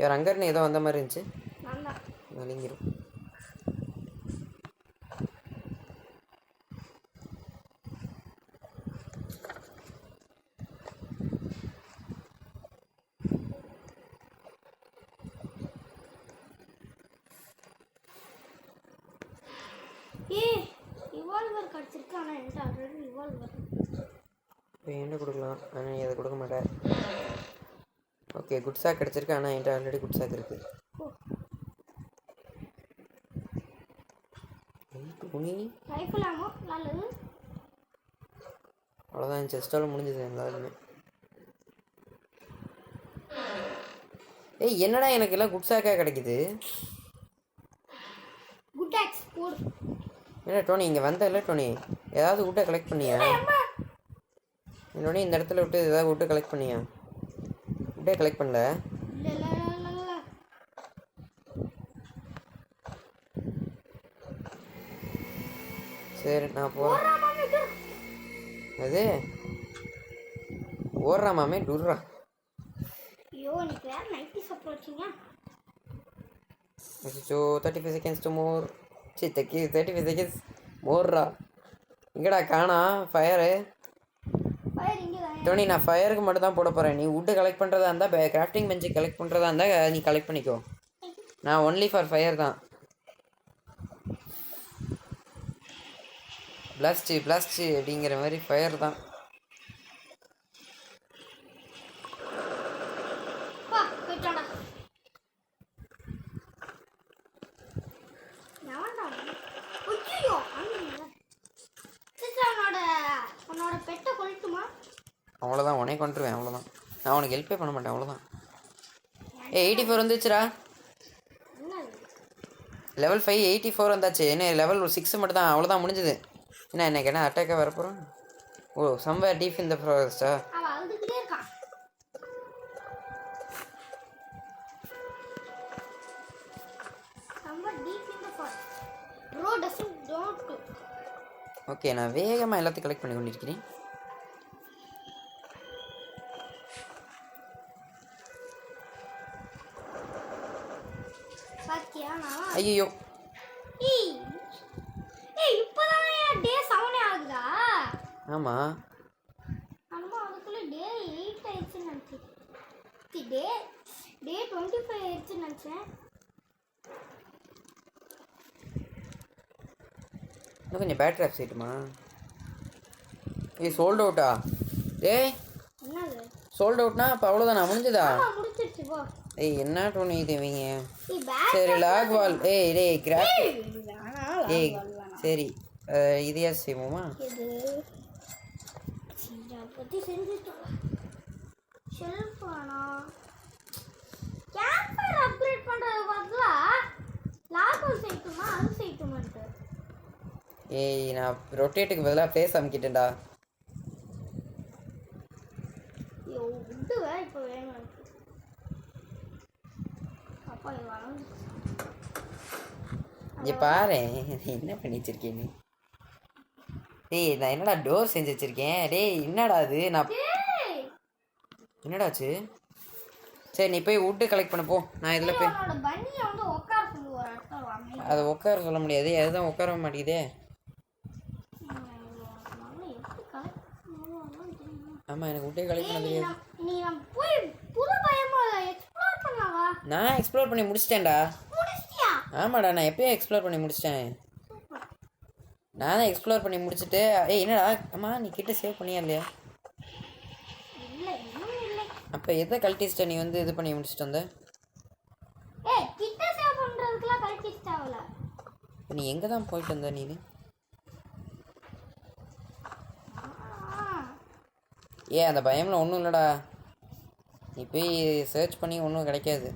யார் அங்கேருந்து ஏதோ வந்த மாதிரி இருந்துச்சு. நலிங்கிரும். என்ன கொடுக்கலாம்? ஆனால் நீ அதை கொடுக்க மாட்டேன். ஓகே குட் சாக் கிடச்சிருக்கு. ஆனால் என்கிட்ட ஆல்ரெடி குட் சாக் இருக்கு. அவ்வளோதான் செஸ்டால் முடிஞ்சது எல்லாருமே. என்னடா எனக்கு எல்லாம் குட் சாக்காக கிடைக்குது. என்ன டோனி இங்கே வந்த இல்லை டோனி? ஏதாவது விட்டை கலெக்ட் பண்ணியா டோனி? இந்த இடத்துல விட்டு ஏதாவது விட்டு கலெக்ட் பண்ணியா? விட்டே கலெக்ட் பண்ணல. சரி நான் போகிறேன். அது ஓடுறா மாமே டுர்ரா. அச்சோ 35 செகண்ட்ஸ் டு மோர். 35 செகண்ட்ஸ் மோர்ரா. எங்கடா காணா ஃபயரு? டோனி நான் ஃபயருக்கு மட்டும் தான் போட போகிறேன். நீ வுட்டு கலெக்ட் பண்ணுறதா இருந்தால் கிராஃப்டிங் பெஞ்சு கலெக்ட் பண்ணுறதா இருந்தால் நீ கலெக்ட் பண்ணிக்கோ. நான் ஒன்லி ஃபார் ஃபயர் தான். பிளாஸ்ட்டு அப்படிங்கிற மாதிரி ஃபயர் தான். அவ்வளோதான் உனே கொண்டுருவேன். அவ்வளோதான் நான் உனக்கு ஹெல்ப்பே பண்ண மாட்டேன். அவ்வளோதான். 84 வந்துச்சுரா. லெவல் 5 84 வந்தாச்சு. என்ன லெவல் 6 மட்டும் தான். அவ்வளோதான் முடிஞ்சுது. என்ன எனக்கு என்ன அட்டாக்காக வரப்போகிறோம்? Oh somewhere deep in the ஃபாரஸ்டா? ஓகே நான் வேகமாக எல்லாத்தையும் கலெக்ட் பண்ணி கொண்டிருக்கிறேன். ஐயோ ஆமா இன்னும் கொஞ்சம் பேட்டரி ஆஃப் செய்யட்டுமா? சோல்ட் அவுட்டா? சோல்ட் அவுட்னா அப்போ அவ்வளோதானா? முடிஞ்சதா? என்ன டோனி இது இவங்க? சரி லாக் வால். கிராஃப்ட் சரி இதையா செய்வோமா? நான் ரொட்டேட்டுக்கு பதிலாக பிளேஸ் அமைக்கிட்டேன்டா. இங்கே பாரு என்ன பண்ணி வச்சிருக்கேன்னு. நான் என்னடா டோர் செஞ்சு வச்சிருக்கேன். என்னடா அது? நான் என்னடாச்சு? சரி நீ போய் வுட்டு கலெக்ட் பண்ண போ. நான் இதில் போய் அதை உட்கார சொல்ல முடியாது. அதுதான் உட்கார மாட்டேங்குதே. ஆமாம் எனக்கு வுட்டே கலெக்ட் பண்ண தெரியாது. நான் எக்ஸ்ப்ளோர் பண்ணி முடிச்சிட்டேன்டா. ஆமாடா நான் எப்பயும் எக்ஸ்ப்ளோர் பண்ணி முடிச்சிட்டேன். நான் தான் எக்ஸ்ப்ளோர் பண்ணி முடிச்சுட்டு என்னடா அம்மா நீ கிட்ட சேவ் பண்ணியா இல்லையா? இல்லை இன்னும் இல்லை. அப்போ எதை கழட்டிச்சிட்ட நீ வந்து இது பண்ணி முடிச்சுட்டு வந்த? கிட்ட சேவ் பண்ணுறதுக்குலாம் கழிச்சிட்டாவல. நீ எங்கே தான் போயிட்டு வந்த நீ? அந்த பயமில் ஒன்றும் இல்லைடா, நீ போய் சர்ச் பண்ணி ஒன்றும் கிடைக்காது.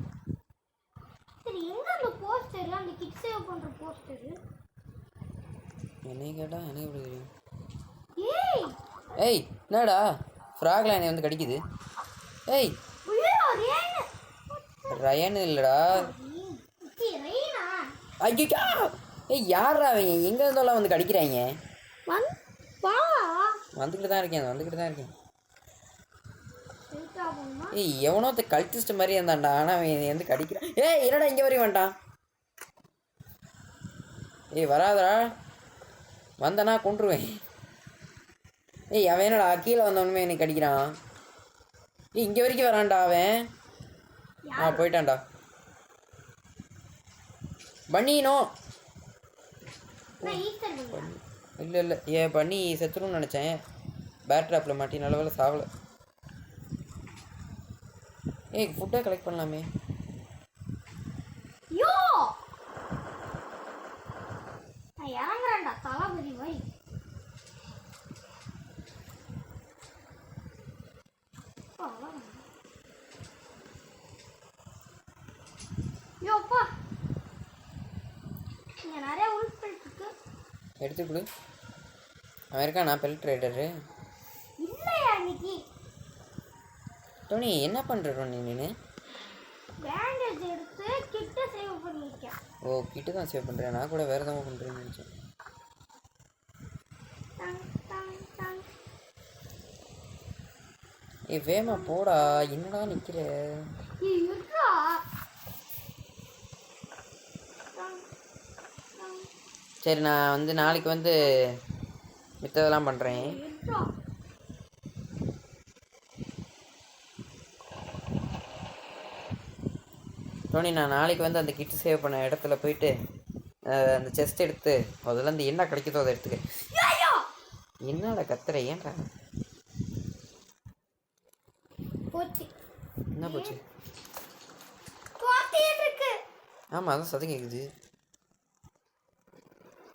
சரி எங்க அந்த போஸ்டர், அந்த கிட் சேவ் பண்ற போஸ்டர்? என்னை கேட்டா எனக்கு எப்படி தெரியும்? ஏய் என்னடா ஃப்ராக் லைன் வந்து கடிக்குது. ரயன் இல்லைடா. ஐயா யாரா அவங்க எங்கே இருந்தோலாம் வந்து கடிக்கிறாங்க? வந்துக்கிட்டு தான் இருக்கேன். எவனோ கல்டிஸ்ட் மாதிரி இருந்தான்டா, ஆனால் அவன் வந்து கடிக்கிறான். என்னடா இங்கே வரையும் வேண்டாம். வராதடா, வந்தனா கொண்டுருவேன். அவன் என்னடா கீழே வந்தவனுமே என்னை கடிக்கிறான். இங்கே வரைக்கும் வரான்டா அவன். போயிட்டான்டா. பன்னினோ இல்லை பண்ணி செத்துருன்னு நினச்சேன். பேட் ட்ராப்பில் மாட்டி நல்ல வேலை சாவலை. ஃபுட்டை கலெக்ட் பண்ணலாமே. இறங்குறேன்டா தளபதி மாதிரி. யோப்பா இங்கே நிறைய உல்ஃப் பெல்ட் இருக்கு. எடுத்துக்கொடு. அவன் இருக்கான், நான் பெல்ட் ரைடரு இல்லையா இன்னைக்கு? டோனி என்ன பண்ணுற டோனி நீ? பேண்டேஜ் எடுத்து கிட்ட சேவ் பண்ணிருக்கேன். கிட்ட தான் சேவ் பண்ணுறேன். நான் கூட வேறு எதாவது பண்ணுறேன்னு நினச்சேன். வேமா போடா, என்னடா நிற்கிற? சரி நான் வந்து நாளைக்கு வந்து மித்ததெல்லாம் பண்ணுறேன். டோனி நான் நாளைக்கு வந்து அந்த கிட்டு சேவ் பண்ண இடத்துல போயிட்டு அந்த செஸ்ட் எடுத்து அதில் அந்த என்ன கிடைக்குதோ அதை எடுத்துக்க. என்னடா கத்துற? ஏன்டா என்ன போச்சு? ஆமாம் அதான் சத்தம் கேட்குது.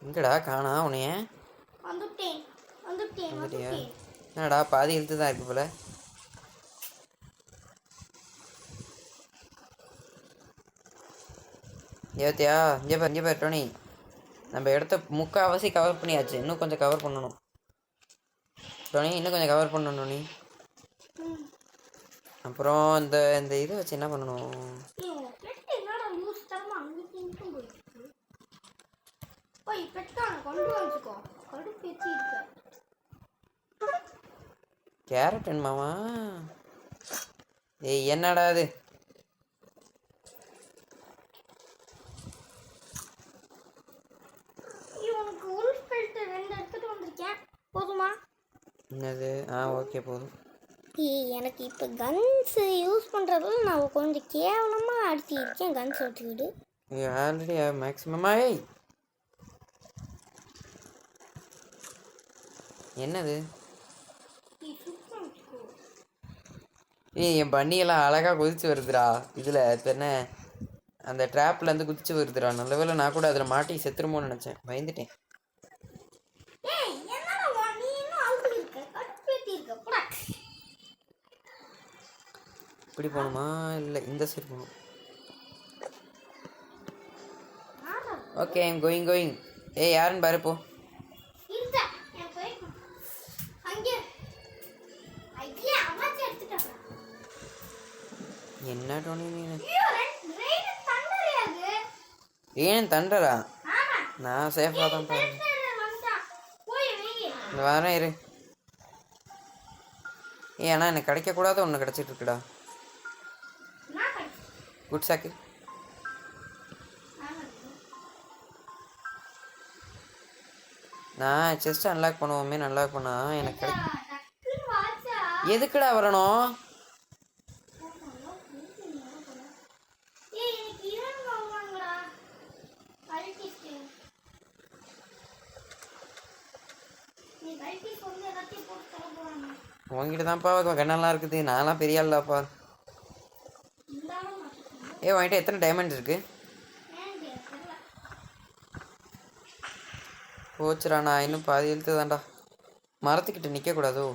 எங்கடா காணா உனைய? வந்துட்டியா? என்னடா பாதி இழுத்து தான் இருக்கு போல. ஏத்தியா இங்கே பார் டோனி, நம்ம இடத்த முக்கால்வாசி கவர் பண்ணியாச்சு. இன்னும் கொஞ்சம் கவர் பண்ணணும் டோனி, இன்னும் கொஞ்சம் கவர் பண்ணணும் டோனி. அப்புறம் இந்த இந்த இதை வச்சு என்ன பண்ணணும்? கேரட் வேணுமாவா? என்னடா அது? போதுமா? என்னது? ஓகே போதும். எனக்கு இப்போ கன்ஸ் யூஸ் பண்ணுறதுல நான் கொஞ்சம் கேவலமாக அடிச்சிருக்கேன். கன்ஸ் வச்சுக்கிட்டு ஆல்ரெடி மேக்ஸிமமா. என்னது? என் பண்ணியெல்லாம் அழகாக குதிச்சு வருதுடா. இதில் என்ன அந்த ட்ராப்லேருந்து குதிச்சு வருதுடா. நல்ல வேலை நான் கூட அதில் மாட்டி செத்துருமோன்னு நினச்சேன், பயந்துட்டேன். இப்படி போகணுமா இல்லை இந்த சைடு போகணும்? Okay I'm going. யாருன்னு பாரு போ. என்ன டோனி நீ? ஏன் தண்டரா? நான் சேஃபாக தான் போகிறேன். இந்த வாரம் இரு. ஆனால் எனக்கு கிடைக்கக்கூடாத ஒன்று கிடச்சிட்டு இருக்குடா. குட் சாக்கு. நான் செஸ்ட் அன்லாக் பண்ணுவோமே, அன்லாக் பண்ணா எனக்கு எதுக்குடா வரணும்? ரைட்டிஸ் வந்து எல்லாத்தையும் போட்டு தர போறாங்க. உங்ககிட்ட தான்ப்பா கண்ணெல்லாம் இருக்குது, நான்லாம் பெரிய ஆள்லாப்பா. இருந்தாலும் மாட்டேங்குது. உன்கிட்ட எத்தனை டைமண்ட்ஸ் இருக்கு? ஏன்டி தெரியல. போச்சுடா, நான் இன்னும் பாதி எழுத்து தான்டா. மரத்துக்கிட்ட நிற்கக்கூடாதோ?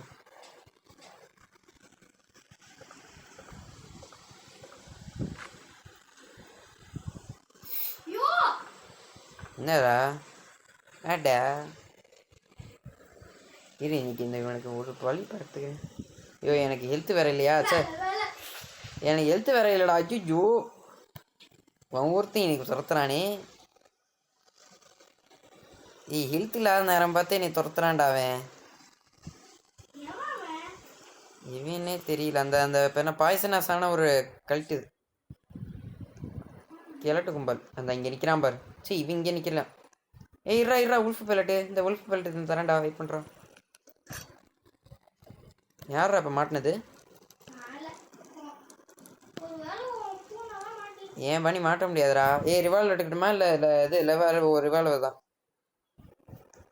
ஐயோ என்னடா ஆடா இரு, இன்னைக்கு இந்த இவனுக்கு ஒரு வழி படுத்துக்கு. ஐயோ எனக்கு ஹெல்த் வேற இல்லையா? சார் வேலை. எனக்கு ஹெல்த் வேற இல்லைடா. அஜிஜோ உன் ஒருத்தையும் இன்னைக்கு துரத்துறானே. ஹெல்த் இல்லாத நேரம் பார்த்து நீ துரத்துறான்டா அவன். எவன் அவன்? இவனே தெரியல. அந்த அந்த என்ன பாய்சனஸான ஒரு கல்ட்டு கிழட்டு கும்பல் அந்த இங்கே நிற்கிறான் பாரு. சரி இவன் இங்கே நிற்கலாம். இருறா உல்ஃப் பெலட்டு. இந்த உல்ஃப் பெலட்டு தரேன்டா, வெயிட் பண்ணுறான். யாரா இப்போ மாட்டினது? ஆளை. ஒரு வேலை பூனெல்லாம் மாட்டி. ஏன் பண்ணி மாட்ட முடியாதுடா. ரிவால்வர் எடுக்கட்டுமா? இல்லை இல்லை இது லெவல் ஒரு ரிவால்வர் தான்.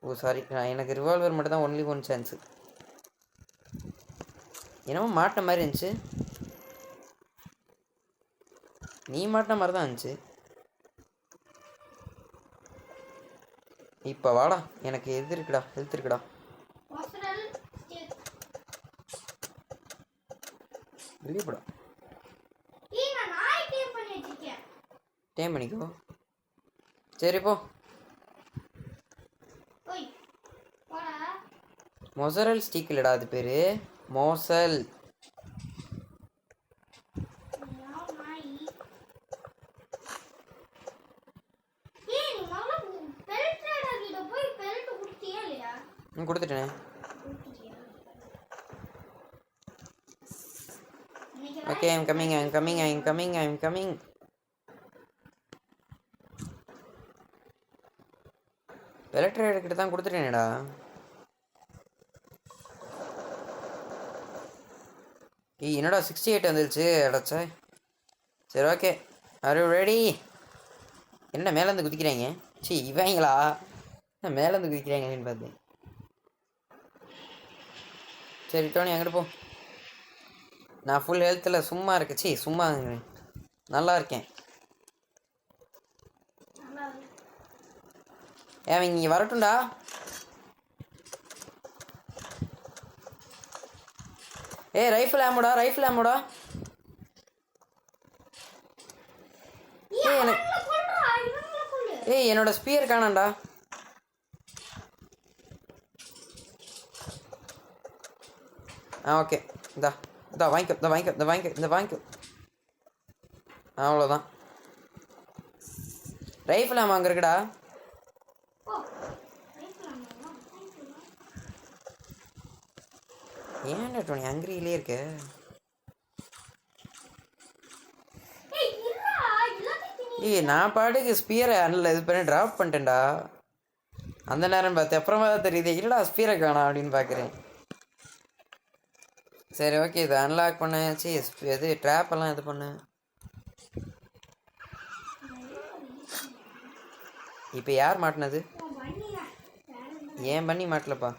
ஓ சாரி, எனக்கு ரிவால்வர் மட்டும் தான் ஒன்லி ஒன் சான்ஸு. என்னமோ மாட்டின மாதிரி இருந்துச்சு. நீ மாட்டின மாதிரி தான் இருந்துச்சு. இப்போ வாடா, எனக்கு எது இருக்குடா, ஹெல்த் இருக்குடா. Hospital state. வெளியே போடா. நான் நாய் டேப் பண்ணி வச்சிருக்கேன். டைம் பண்ணிக்கோ. சரி போ. ஓய் போடா. மொசரல் ஸ்டிக் இல்லடா அது பேர், மோசல். யார் நாய்? நீ முதல்ல பெல்ட் ரைடர் கிட்ட போய் பெல்ட் குடுத்தியா இல்லையா? கொடுத்துட்டேனே. குடுத்தியா? Okay I'm coming. எலக்ட்ரிக் கிட்ட தான் கொடுத்துட்டேனேடா. என்னடா 68 வந்துருச்சு அடச்சா. சரி ஓகே, ஆர் யூ ரெடி? என்ன மேலேருந்து குதிக்கிறாங்க? இவங்களா மேலேருந்து குதிக்கிறாங்கன்னு பார்த்தேன். சரி டோனி அங்கிட்டு போ. நான் ஃபுல் ஹெல்த்தில் சும்மா இருக்கேன். சும்மா நல்லா இருக்கேன். ஏன் இங்கே வரட்டும்டா. ரைஃபிள் ஆமுடா. என்னோட ஸ்பியர் காணாண்டா. ஓகே இதா வாங்கிக்கோ. அவ்வளோதான். ரைஃபிள் ஆமாம் அங்கே இருக்குடா. ஏன்டா டோனி அங்கிரியிலே இருக்க? நான் பாட்டுக்கு ஸ்பியரை அண்ணில் இது பண்ணி ட்ராப் பண்ணிட்டேன்டா. அந்த நேரம் பார்த்து அப்புறமா தான் தெரியுது, இல்லைடா ஸ்பியரை காணா அப்படின்னு பார்க்குறேன். சரி ஓகே, இதை அன்லாக் பண்ணேன். இது ட்ராப்பெல்லாம் இது பண்ணேன். இப்போ யார் மாட்டினது? ஏன் பண்ணி மாட்டலப்பா.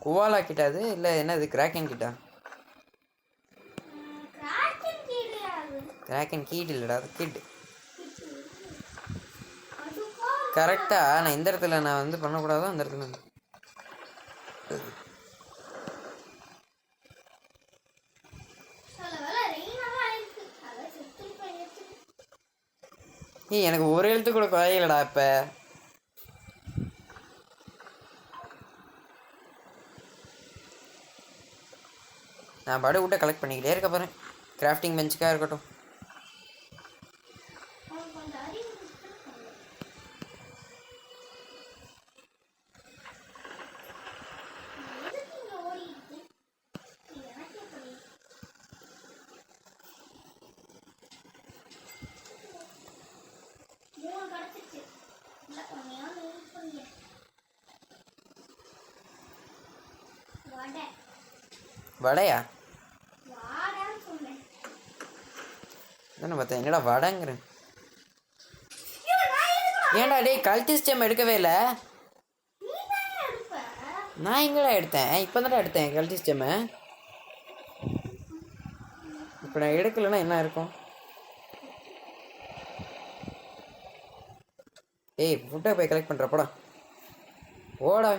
குவாலா கிட்ட அது இல்லை என்னது கிராக்கன் கிட்டா? கிராக்கன் கீட் இல்லைடா, அது கிட். கரெக்டாக நான் இந்த இடத்துல நான் வந்து பண்ணக்கூடாதோ அந்த இடத்துல. எனக்கு ஒரு எழுத்து கூட குறையலடா. இப்போ நான் படு விட்ட கலெக்ட் பண்ணிக்கிட்டே இருக்க போகிறேன். கிராஃப்டிங் பெஞ்சுக்காக இருக்கட்டும். வடையா? தானே பார்த்தேன். என்னடா வடைங்கிறேன். ஏன்டா டேய் கல்டிஸ் ஜெம் எடுக்கவே இல்லை. நீ தானே எடுப்ப. நான் எங்கடா எடுத்தேன்? இப்போ தானே எடுத்தேன் கல்டிஸ் ஜெம்மை. இப்போ நான் எடுக்கலைன்னா என்ன இருக்கும்? ஏய் ஃபுட்டை போய் கலெக்ட் பண்ணுற போடா ஓடா.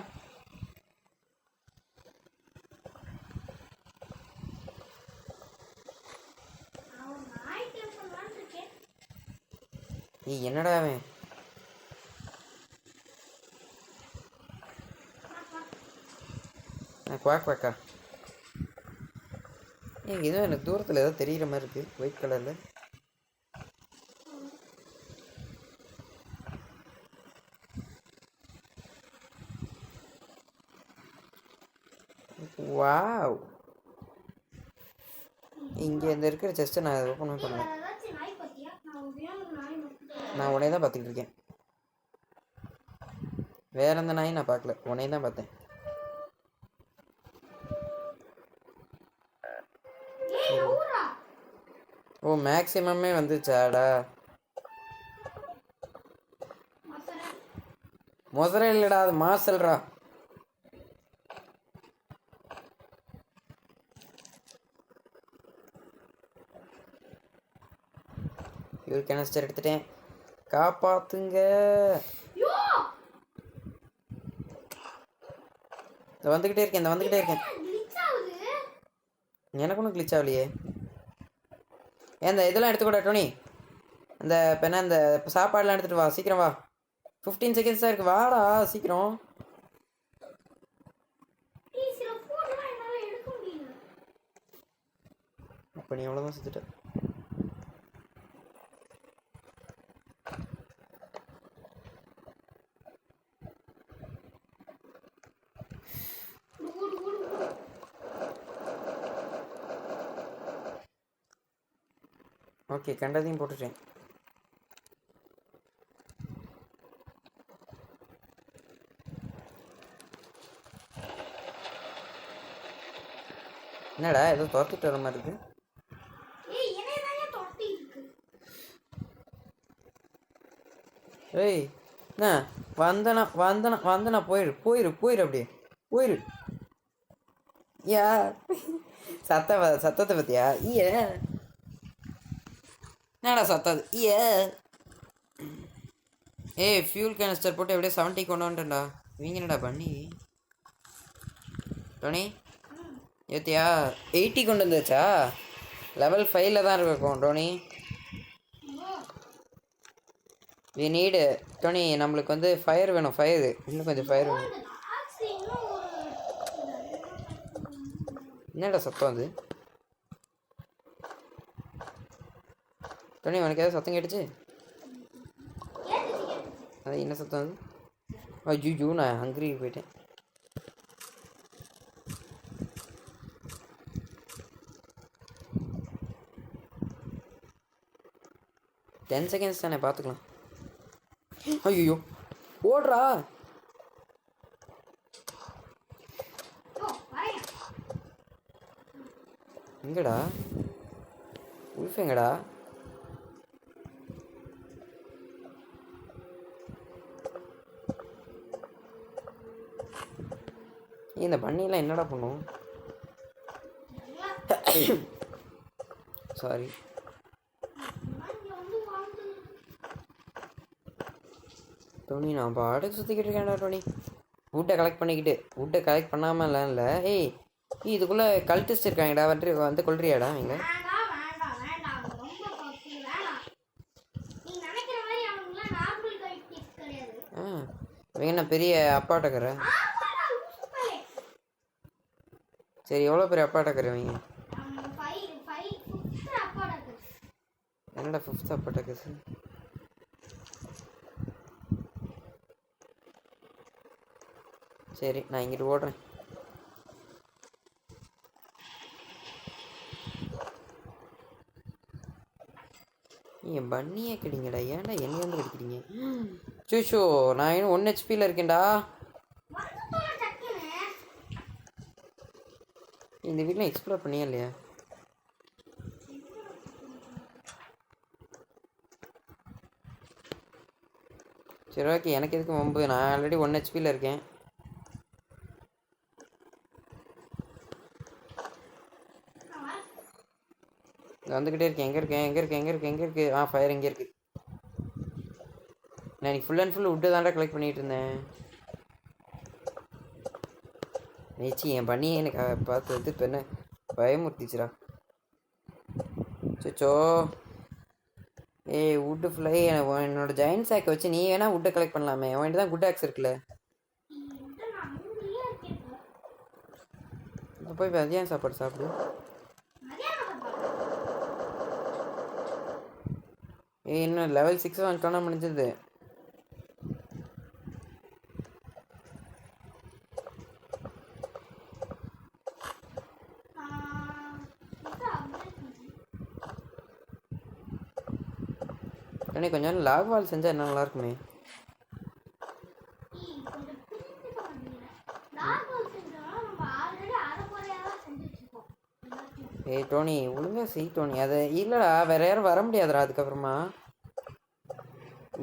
அவன் நாய் கேட்கலான்னு இருக்கேன். ஏய் என்னடா அவன்? குவாக் குவாக்கா. ஏய் ஏதோ எனக்கு தூரத்தில் ஏதோ தெரிகிற மாதிரி இருக்குது ஒயிட் கலரில். வாவ், இங்கே இந்த இருக்கிற செஸ்ட்டை நான் ஓப்பன் வேற பண்ணேன். ஏதாச்சும் நாய் பார்த்தியா? நான் வேணும் நாய் மட்டும். நான் உன்னைய தான் பார்த்துக்கிட்டு இருக்கேன். வேற எந்த நாயும் நான் பார்க்கல, உன்னைய தான் பார்த்தேன். ஏய் நவுரா. ஓ மேக்ஸிமமே வந்துச்சாடா. மசர. முதல்ல இல்லைடா, அது மாசல்ரா. இவர் கெனஸ்டர் எடுத்துட்டேன், காப்பாத்துங்க. யோ இந்த வந்துக்கிட்டே இருக்கேன், இந்த வந்துக்கிட்டே இருக்கேன். glitch ஆகுது. எனக்கு ஒன்றும் கிளிச் ஆகலையே. ஏன் இந்த இதெல்லாம் எடுத்துக்கூட டோனி, இந்த பெண்ணா இந்த சாப்பாடுலாம் எடுத்துகிட்டு வா, சீக்கிரம் வா. 15 செகண்ட்ஸ் தான் இருக்குது, வாடா சீக்கிரம். டேய் சில ஃபோன்லாம் என்னால எடுக்க முடியல. அப்போ நீ எவ்வளோதான் சுற்றிட்ட. ஓடு ஓடு ஓடு. ஓகே கண்டதையும் போட்டுட்டேன். என்னடா ஏதோ துரத்துட்டு வர மாதிரி இருக்கு. ஏய் என்னைய தானே தொட்டி இருக்கு. ஏய் என்ன வந்தனா போயிரு போயிரு போயிரு, அப்படியே போயிரு. யா சத்தத்தை பத்தியா? ஏ என்னடா சத்தாது? ஏய் ஃபியூல் கேனிஸ்டர் போட்டு எப்படியே 70 கொண்டு வந்துட்டேன்டா. இவங்க என்னடா பண்ணி டோனி ஏத்தியா 80 கொண்டு வந்துச்சா? லெவல் 5ல் தான் இருக்கும் டோனி. வி நீடு டோனி, நம்மளுக்கு வந்து ஃபயர் வேணும். ஃபயர் இன்னும் கொஞ்சம் ஃபயர் வேணும். லாஸ்ட் இன்னும் ஒரு என்னடா சத்தம் அது? டோனி உனக்கு ஏதாவது சத்தம் கேட்டுச்சு? கேட்டுச்சு. அது என்ன சத்தம் அது? ஐயோ நான் ஹங்கிரி போயிட்டேன். டென் செகண்ட்ஸ் தானே, பார்த்துக்கலாம். ஐயோ ஓடுறா. ஓ வரேன். எங்கடா உல்ஃப் எங்கடா? இந்த பண்ணிலாம் என்னடா பண்ணும்? சாரி இங்க வந்து வாழ்ந்து டோனி, நான் பாட்டுக்கு சுற்றிக்கிட்டு இருக்கேன்டா டோனி. வுட்டை கலெக்ட் பண்ணிக்கிட்டு, வுட்டை கலெக்ட் பண்ணாமலாம் இல்லை. ஏய் இதுக்குள்ளே கல்டிஸ்ட் இருக்காங்கடா, வந்து கொள்றியாடா இங்கே? வேண்டாம் வேண்டாம் வேண்டாம். அது ரொம்ப தப்பு. வேண்டாம். நீ நினைக்கிற மாதிரி அவனுக்குலாம் நார்மல் கைட்டிஸ் கிடையாது. இவங்க என்ன பெரிய அப்பாட்டக்கரை? ஆமாடா லூசுப்பலே. சரி எவ்வளோ பெரிய அப்பாட்டக்கரை இவங்க? 5 அப்பாடா இருக்கு. என்னடா 5th அப்பாட்டக்கரை? சரி நான் இங்கிட்டு ஓடுறேன். என் பண்ணியே கிடைங்கடா, ஏன்டா என்ன வந்து கிடைக்கிறீங்க? சூஷோ நான் இன்னும் 1 HPயில் இருக்கேன்டா. வந்துட்டோம் டக்குன்னு. இந்த வீட்டில் எக்ஸ்ப்ளோர் பண்ணியா இல்லையா? சரி ஓகே, எனக்கு எதுக்கு வம்பு, நான் ஆல்ரெடி 1 ஹெச்பியில் இருக்கேன். வந்துக்கிட்டே இருக்கேன். எங்கே இருக்கு? ஃபயர் எங்கே இருக்குது? நான் இன்னைக்கு ஃபுல் அண்ட் ஃபுல் வுட்டு தான்டா கலெக்ட் பண்ணிகிட்டு இருந்தேன். நேச்சி என் பண்ணியே எனக்கு பார்த்து வந்து இப்போ என்ன பயமுறுத்திச்சுடா. சோ ஏய் வுட்டு ஃபுல்லாக என்னோட ஜாயின் சாக்கை வச்சு நீ வேணா வுட்டை கலெக்ட் பண்ணலாமே. அவன்கிட்ட தான் குட் ஆக்ஸ் இருக்குல்ல. இப்போ போய் மதியானம் சாப்பாடு சாப்பிடு. ஏய் இன்னும் லெவல் 6 வந்துட்டோன்னா முடிஞ்சது. எனக்கு கொஞ்சம் லாக் வால் செஞ்சால் என்ன நல்லா இருக்குமே. ஏய் டோனி ஒழுங்கா செய் டோனி. அதை இல்லைடா வேற யாரும் வர முடியாதுடா. அதுக்கப்புறமா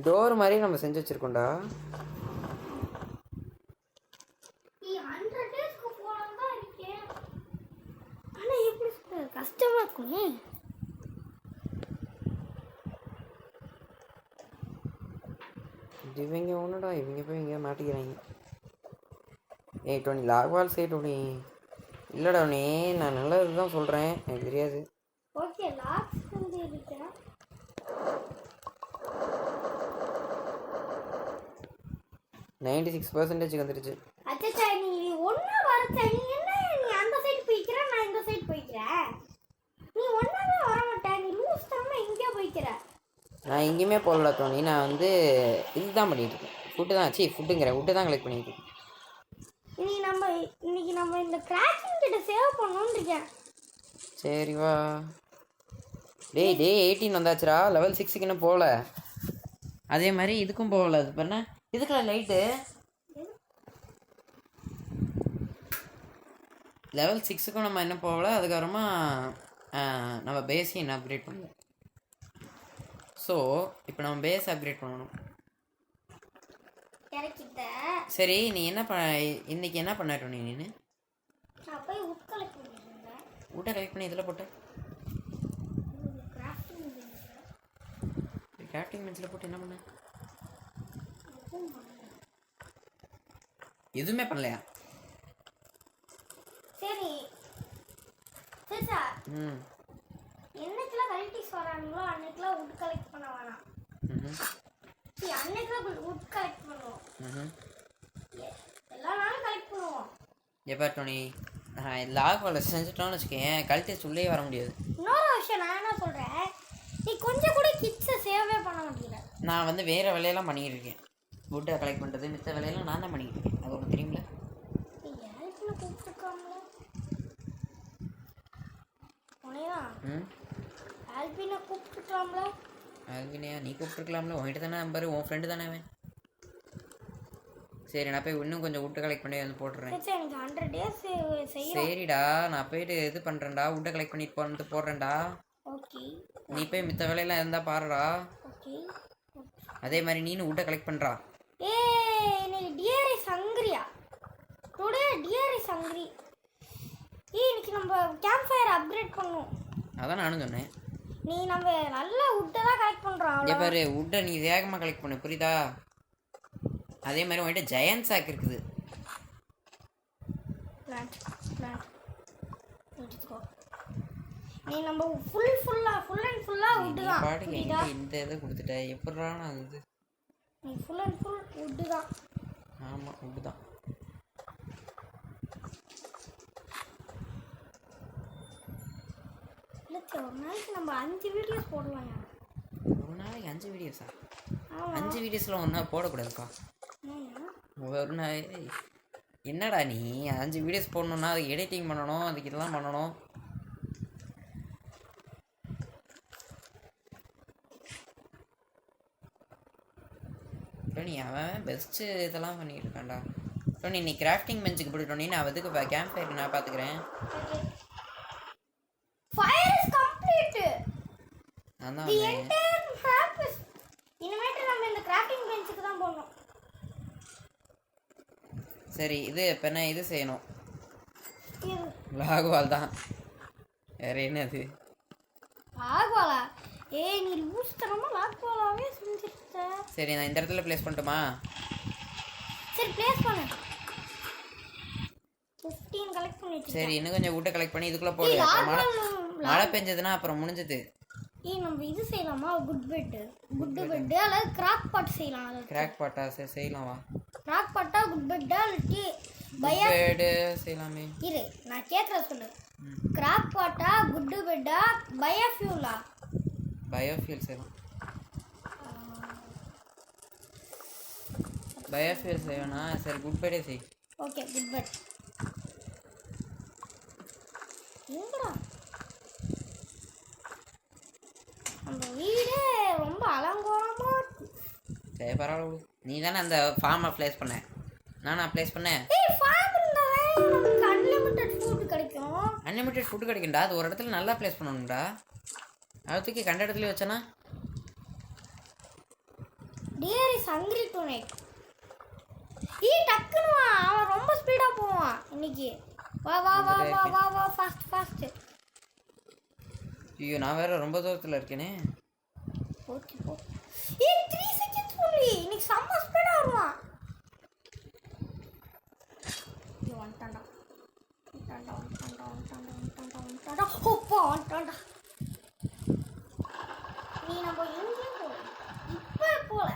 டோர் மாதிரி நம்ம செஞ்சு வச்சிருக்கோம்டா. கஷ்டமா இருக்குமே. இவங்க ஒன்றுடா, இவங்க போய் இங்கே மாட்டிக்கிறாங்க. ஏய் டோனி லாக் வால் செய் டோனி. இல்லைடா டோனி, நான் நல்லது தான் சொல்கிறேன், எனக்கு தெரியாது. ஓகே லாக் செஞ்சு இருக்கேன். 96% வந்துடுச்சு. அச்சச்சா நீ ஒண்ணா வரச்சா, நீ என்ன நீ அந்த சைடு போய்க்கிற, நான் இந்த சைடு போய்க்கிறேன். நீ ஒண்ணாவே வர மாட்டே, நீ லூஸ் தரமா எங்கேயோ போய்க்கிற. நான் எங்கேயுமே போகல டோனி, நான் வந்து இதுதான் பண்ணிட்டு இருக்கேன். ஃபுட்டு தான் கலெக்ட் பண்ணிட்டு இருக்கேன். இன்னைக்கு நம்ம இந்த கிராக்கிங் கிட்ட சேவ் பண்ணணும்னு இருக்கேன். சரி வா. டேய் 18 வந்தாச்சுடா. லெவல் 6க்கு இன்னும் போகல. அதே மாதிரி இதுக்கும் போகல. அது பண்ண இதுக்குள்ள லைட்டு லெவல் 6க்கும் நம்ம இன்னும் போகல. அதுக்கப்புறமா நம்ம பேஸையும் இன்னும் அப்கிரேட் பண்ணல. ஸோ இப்போ நம்ம பேஸ் அப்கிரேட் பண்ணணும். சரி நீ இன்னைக்கு என்ன பண்ணட்டும் நீ? வுட்டை கலெக்ட் பண்ணி இதில் போட்டு கிராஃப்டிங் பெஞ்சில் போட்டு என்ன பண்ண? எதுவுமே பண்ணலையா? சரி என்னைக்கெல்லாம் வெரைட்டிஸ் வரானுங்களோ அன்னைக்கெல்லாம் வுட் கலெக்ட் பண்ண வேணாம். அன்னைக்கெல்லாம் வுட் கலெக்ட் பண்ணுவோம். எல்லா நாளும் கலெக்ட் பண்ணுவோம். எப்போ டோனி லாக் வால் செஞ்சுட்டோன்னு வச்சுக்கேன், கழுத்தை உள்ளே வர முடியாது. இன்னொரு விஷயம் நான் என்ன சொல்கிறேன், நீ கொஞ்சம் கூட கிட்ஸை சேவே பண்ண முடியல. நான் வந்து வேறு வேலையெல்லாம் பண்ணிக்கிட்டு இருக்கேன். வுட்டை கலெக்ட் பண்ணுறது மித்த வேலையெல்லாம் நான் தான் பண்ணிக்கிட்டு இருக்கேன். அது ஒன்று தெரியுங்களா? கூப்பிட்டுருக்காங்களே உனையா? ஆல்பினை கூப்பிட்டுருக்கலாம்ல? ஆல்பினையா நீ கூப்பிட்டுருக்கலாம்ல? உன்கிட்ட தானே நம்பர், உன் ஃப்ரெண்டு தானே அவன். சரி நான் போய் இன்னும் கொஞ்சம் வுட்டை கலெக்ட் பண்ணி வந்து போட்டுறேன். எனக்கு 100 days சரிடா நான் போயிட்டு இது பண்ணுறேன்டா. வுட்டை கலெக்ட் பண்ணிட்டு வந்து போடுறேன்டா. ஓகே நீ போய் மித்த வேலையெல்லாம் இருந்தால் பாருடா. ஓகே அதே மாதிரி நீனும் வுட்டை கலெக்ட் பண்ணுறா. இன்னைக்கு டியர் இஸ் ஹங்கிரியா? Today dear is hungry. இன்னைக்கு நம்ம கேம்ப் ஃபயர் அப்கிரேட் பண்ணுவோம். அதான் நானும் சொன்னேன். நீ நம்ம நல்ல வுட்டை தான் கலெக்ட் பண்ணுறோம். அதே பாரு வுட்டை நீ வேகமாக கலெக்ட் பண்ணு, புரியுதா? அதே மாதிரி உங்கள்கிட்ட ஜெயண்ட் சாக் இருக்குது. நீ நம்ம ஃபுல் அண்ட் ஃபுல்லா வுட் தான். பாட்டுக்கு இந்த இதை கொடுத்துட்ட எப்படிடா? நான் இது நீ ஃபுல் அண்ட் ஃபுல் வுட் தான். ஆமாம் வுட் தான். ஒரு நாளைக்கு நம்ம 5 வீடியோஸ் போடலாம். ஒரு நாளைக்கு 5 வீடியோஸா? 5 வீடியோஸில் ஒன்றா போடக்கூடாதுக்கா. ஒரு நாள் என்னடா நீ 5 வீடியோஸ் போடணுன்னா அதுக்கு எடிட்டிங் பண்ணணும், அதுக்கு இதெல்லாம் பண்ணணும். டோனி அவன் பெஸ்ட்டு இதெல்லாம் பண்ணிட்டு இருக்கான்டா. டோனி நீ கிராஃப்டிங் பெஞ்சுக்கு போட்டு டோனி, நான் அதுக்கு கேம்ப் ஃபயருக்கு நான் பார்த்துக்கிறேன். Fire is complete. அதான் தி என்டையர் மேப் இஸ் இனிமேட்டு நம்ம நம்ம இந்த கிராஃப்டிங் பெஞ்சுக்கு தான் போடணும். சரி இது இப்போ என்ன இது செய்யணும், இது லாக் வால் தான், வேற என்னது? லாக்வாலா? ஏய் நீ லூஸ் தரமா லாக்வாலாவே செஞ்சிருக்க. சரி நான் இந்த இடத்துல ப்ளேஸ் பண்ணட்டுமா? சரி ப்ளேஸ் பண்ணு. 15 கலெக்ட் பண்ணிட்டு. சரி இன்னும் கொஞ்சம் வுட்டை கலெக்ட் பண்ணி இதுக்குள்ளே போடு. மழை பெஞ்சதுன்னா அப்புறம் முடிஞ்சது. ஏய் நம்ம இது செய்யலாமா? குட் பெட் அல்லது கிராக் பாட் செய்யலாம். அது கிராக் பாட்டா? சரி செய்யலாம் வா. கிராக் பாட்டா குட் பெட்டா இல்லட்டி பெட் செய்யலாமே. இரு நான் கேக்குற சொல்லு. கிராக் பாட்டா குட் பெட்டா பயோஃபியூலா? பயோஃபியூல் செய்யலாம். பயோஃபியூல் செய்வேனா? சரி குட் பெட்டே செய். Okay good bed. எங்கடா அந்த வீடே ரொம்ப அலங்கோலமா இருக்கு. சரி பரவாயில்ல விடு. நீ தானே அந்த ஃபார்மை ப்ளேஸ் பண்ண, நானா ப்ளேஸ் பண்ணேன். ஏய் ஃபார்ம் இருந்தாலே நமக்கு அன்லிமிட்டெட் ஃபுட் கிடைக்கும். அன்லிமிட்டெட் ஃபுட் கிடைக்கும்டா. அது ஒரு இடத்துல நல்லா ப்ளேஸ் பண்ணணும்டா. அதை தூக்கி கண்ட இடத்துல வச்சனா டியர் இஸ் ஹங்கிரி டுநைட். டக்குனு வா, அவன் ரொம்ப ஸ்பீடா போவான் இன்னைக்கு. வா வா வா வா வா வா ஃபாஸ்ட். ஐயோ நான் வேற ரொம்ப தூரத்தில் இருக்கேனே. ஓகே போ. 3 செகண்ட்ஸ் only. இன்னைக்கு செம்ம ஸ்பீடா வருவான். வந்துட்டான்டா. ஹோப்பா வந்துட்டான்டா. நீ நம்ம எங்கேயும் போல இப்போ போல.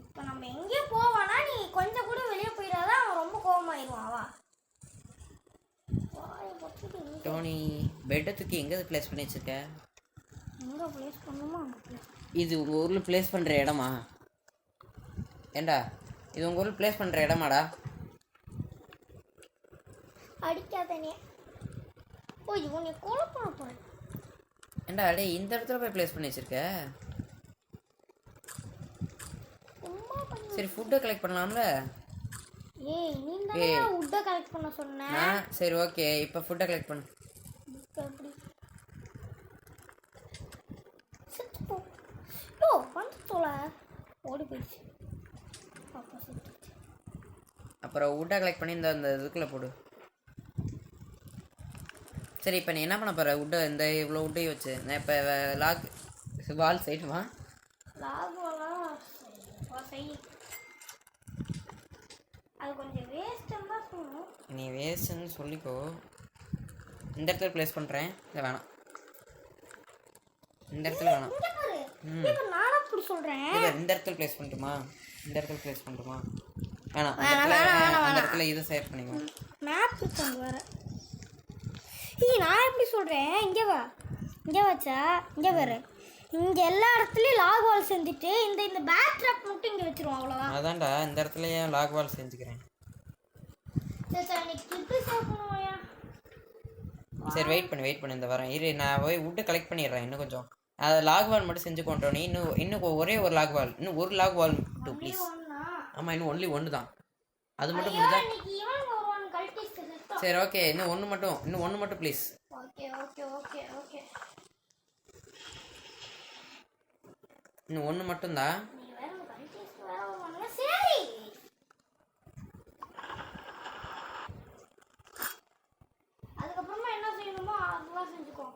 இப்போ நம்ம எங்கேயும் போவானா நீ கொஞ்சம் கூட வெளியே போயிடாத, அவன் ரொம்ப கோவமாயிருவான். வா டோனி பெட்டை தூக்கி எங்கே ப்ளேஸ் பண்ணி வச்சிருக்க? எங்கே ப்ளேஸ் பண்ணுமோ அங்கே ப்ளேஸ். இது உங்கள் ஊரில் ப்ளேஸ் பண்ணுற இடமா? ஏண்டா இது உங்கள் ஊரில் ப்ளேஸ் பண்ணுற இடமாடா? அடிக்காதனே. ஓ இவனை கொலை பண்ண போகிறேன். ஏண்டா அடே இந்த இடத்துல போய் ப்ளேஸ் பண்ணி வச்சிருக்க? சரி ஃபுட்டை கலெக்ட் பண்ணலாம்ல? ஏய் நீ தானே உட்டை கலெக்ட் பண்ண சொன்ன. சரி ஓகே இப்போ ஃபுட்டை கலெக்ட் பண்ணு. எப்படி செத்து போ. யோ வந்து தோல ஓடி போயிடுச்சு. பாப்பா செத்து. அப்புறம் உட்டை கலெக்ட் பண்ணி இந்த இதுக்குள்ளே போடு. சரி இப்போ நீ என்ன பண்ண போகிற? உட்டை இந்த இவ்வளோ உட்டையும் வச்சு நான் இப்போ லாக் வால் செய்யணுமா? செய். அது கொஞ்சம் வேஸ்ட்டுன்னு தான் சொல்லணும். நீ வேஸ்ட்டுன்னு சொல்லிக்கோ. இந்த இடத்துல ப்ளேஸ் பண்ணுறேன். இல்லை வேணாம், இந்த இடத்துல வேணாம். நானும் அப்படி சொல்கிறேன். இந்த இடத்துல ப்ளேஸ் பண்ணட்டுமா? இந்த இடத்துல ப்ளேஸ் பண்ணட்டுமா? வேணாம், அந்த இடத்துல இதை சேவ் பண்ணிக்கோ. மேப் கொண்டு வர. நான் எப்படி சொல்கிறேன், இங்கே வா, இங்கே வச்சா இங்கே வர. இங்கே எல்லா இடத்துலையும் லாக் வால் செஞ்சுட்டு இந்த பேக் ட்ராப் மட்டும் இங்கே வச்சிருவோம். அவ்வளோதான். அதான்டா இந்த இடத்துல ஏன் லாக் வால் செஞ்சுக்கிறேன். சரி வெயிட் பண்ணு இந்த வரேன். இரு நான் போய் வுட்டு கலெக்ட் பண்ணிடுறேன். இன்னும் கொஞ்சம் அதை லாக் வால் மட்டும் செஞ்சு கொண்டோன்னே இன்னும் ஒரே ஒரு லாக் வால், இன்னும் ஒரு லாக் வால் டூ ப்ளீஸ். ஆமாம் இன்னும் ஒன்லி ஒன்று தான். அது மட்டும் முடிஞ்சா சரி ஓகே. இன்னும் ஒன்று மட்டும் ப்ளீஸ். இன்னும் ஒன்று மட்டும்தான். அதுக்கப்புறமா என்ன செய்யணுமோ அதெல்லாம் செஞ்சுக்கோ.